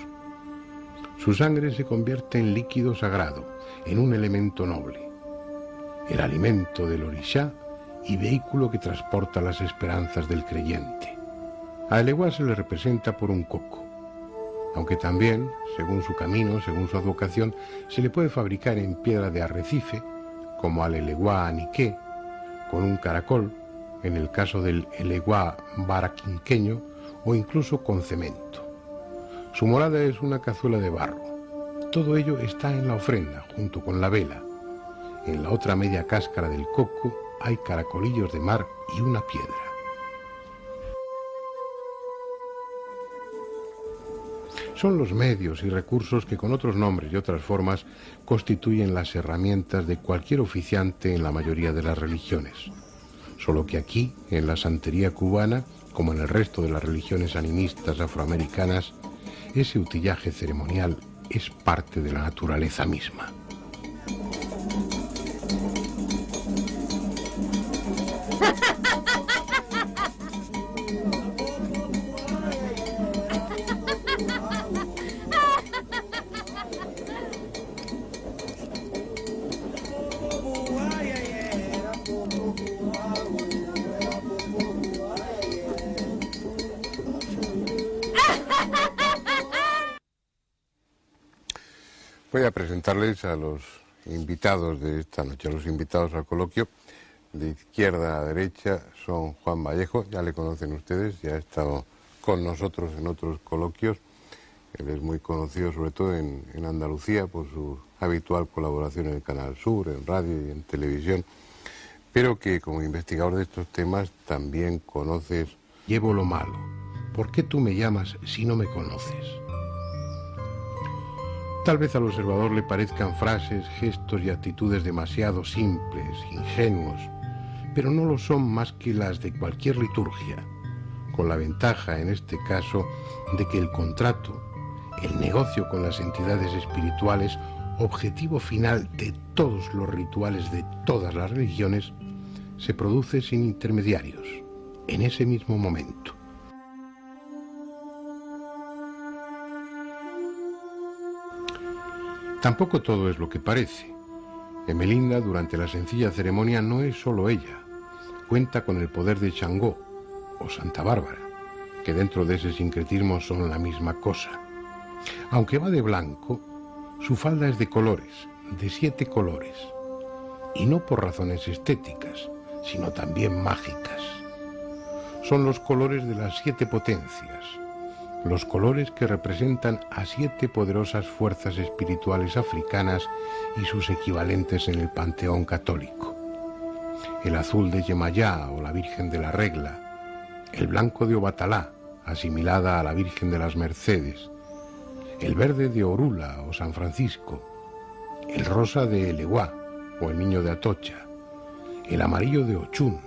Su sangre se convierte en líquido sagrado, en un elemento noble, el alimento del orishá y vehículo que transporta las esperanzas del creyente. A Eleguá se le representa por un coco, aunque también, según su camino, según su advocación, se le puede fabricar en piedra de arrecife, como al Eleguá aniqué, con un caracol, en el caso del Eleguá baraquinqueño, o incluso con cemento. Su morada es una cazuela de barro. Todo ello está en la ofrenda, junto con la vela. En la otra media cáscara del coco hay caracolillos de mar y una piedra. Son los medios y recursos que con otros nombres y otras formas constituyen las herramientas de cualquier oficiante en la mayoría de las religiones. Solo que aquí, en la santería cubana, como en el resto de las religiones animistas afroamericanas, ese utillaje ceremonial es parte de la naturaleza misma. Voy a presentarles a los invitados de esta noche, a los invitados al coloquio. De izquierda a derecha son Juan Vallejo, ya le conocen ustedes, ya ha estado con nosotros en otros coloquios. Él es muy conocido sobre todo en Andalucía por su habitual colaboración en el Canal Sur, en radio y en televisión, pero que como investigador de estos temas también conoces Llevo lo malo. ¿Por qué tú me llamas si no me conoces? Tal vez al observador le parezcan frases, gestos y actitudes demasiado simples, ingenuos, pero no lo son más que las de cualquier liturgia, con la ventaja, en este caso, de que el contrato, el negocio con las entidades espirituales, objetivo final de todos los rituales de todas las religiones, se produce sin intermediarios, en ese mismo momento. Tampoco todo es lo que parece. Emelinda, durante la sencilla ceremonia, no es solo ella. Cuenta con el poder de Changó, o Santa Bárbara, que dentro de ese sincretismo son la misma cosa. Aunque va de blanco, su falda es de colores, de 7 colores. Y no por razones estéticas, sino también mágicas. Son los colores de las 7 potencias, los colores que representan a 7 poderosas fuerzas espirituales africanas y sus equivalentes en el panteón católico. El azul de Yemayá o la Virgen de la Regla, el blanco de Obatalá, asimilada a la Virgen de las Mercedes, el verde de Orula o San Francisco, el rosa de Eleguá o el Niño de Atocha, el amarillo de Ochún,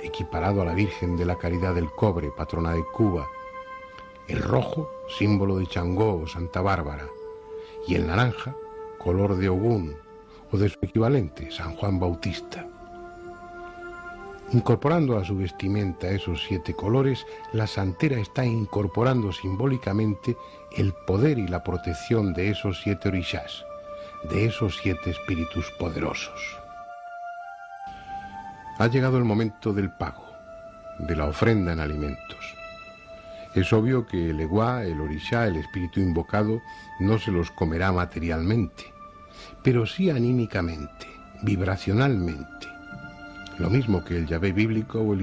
equiparado a la Virgen de la Caridad del Cobre, patrona de Cuba, el rojo, símbolo de Changó o Santa Bárbara, y el naranja, color de Ogún o de su equivalente, San Juan Bautista. Incorporando a su vestimenta esos 7 colores, la santera está incorporando simbólicamente el poder y la protección de esos 7 orishás, de esos 7 espíritus poderosos. Ha llegado el momento del pago, de la ofrenda en alimentos. Es obvio que el Eguá, el orishá, el espíritu invocado, no se los comerá materialmente, pero sí anímicamente, vibracionalmente. Lo mismo que el Yahvé bíblico o el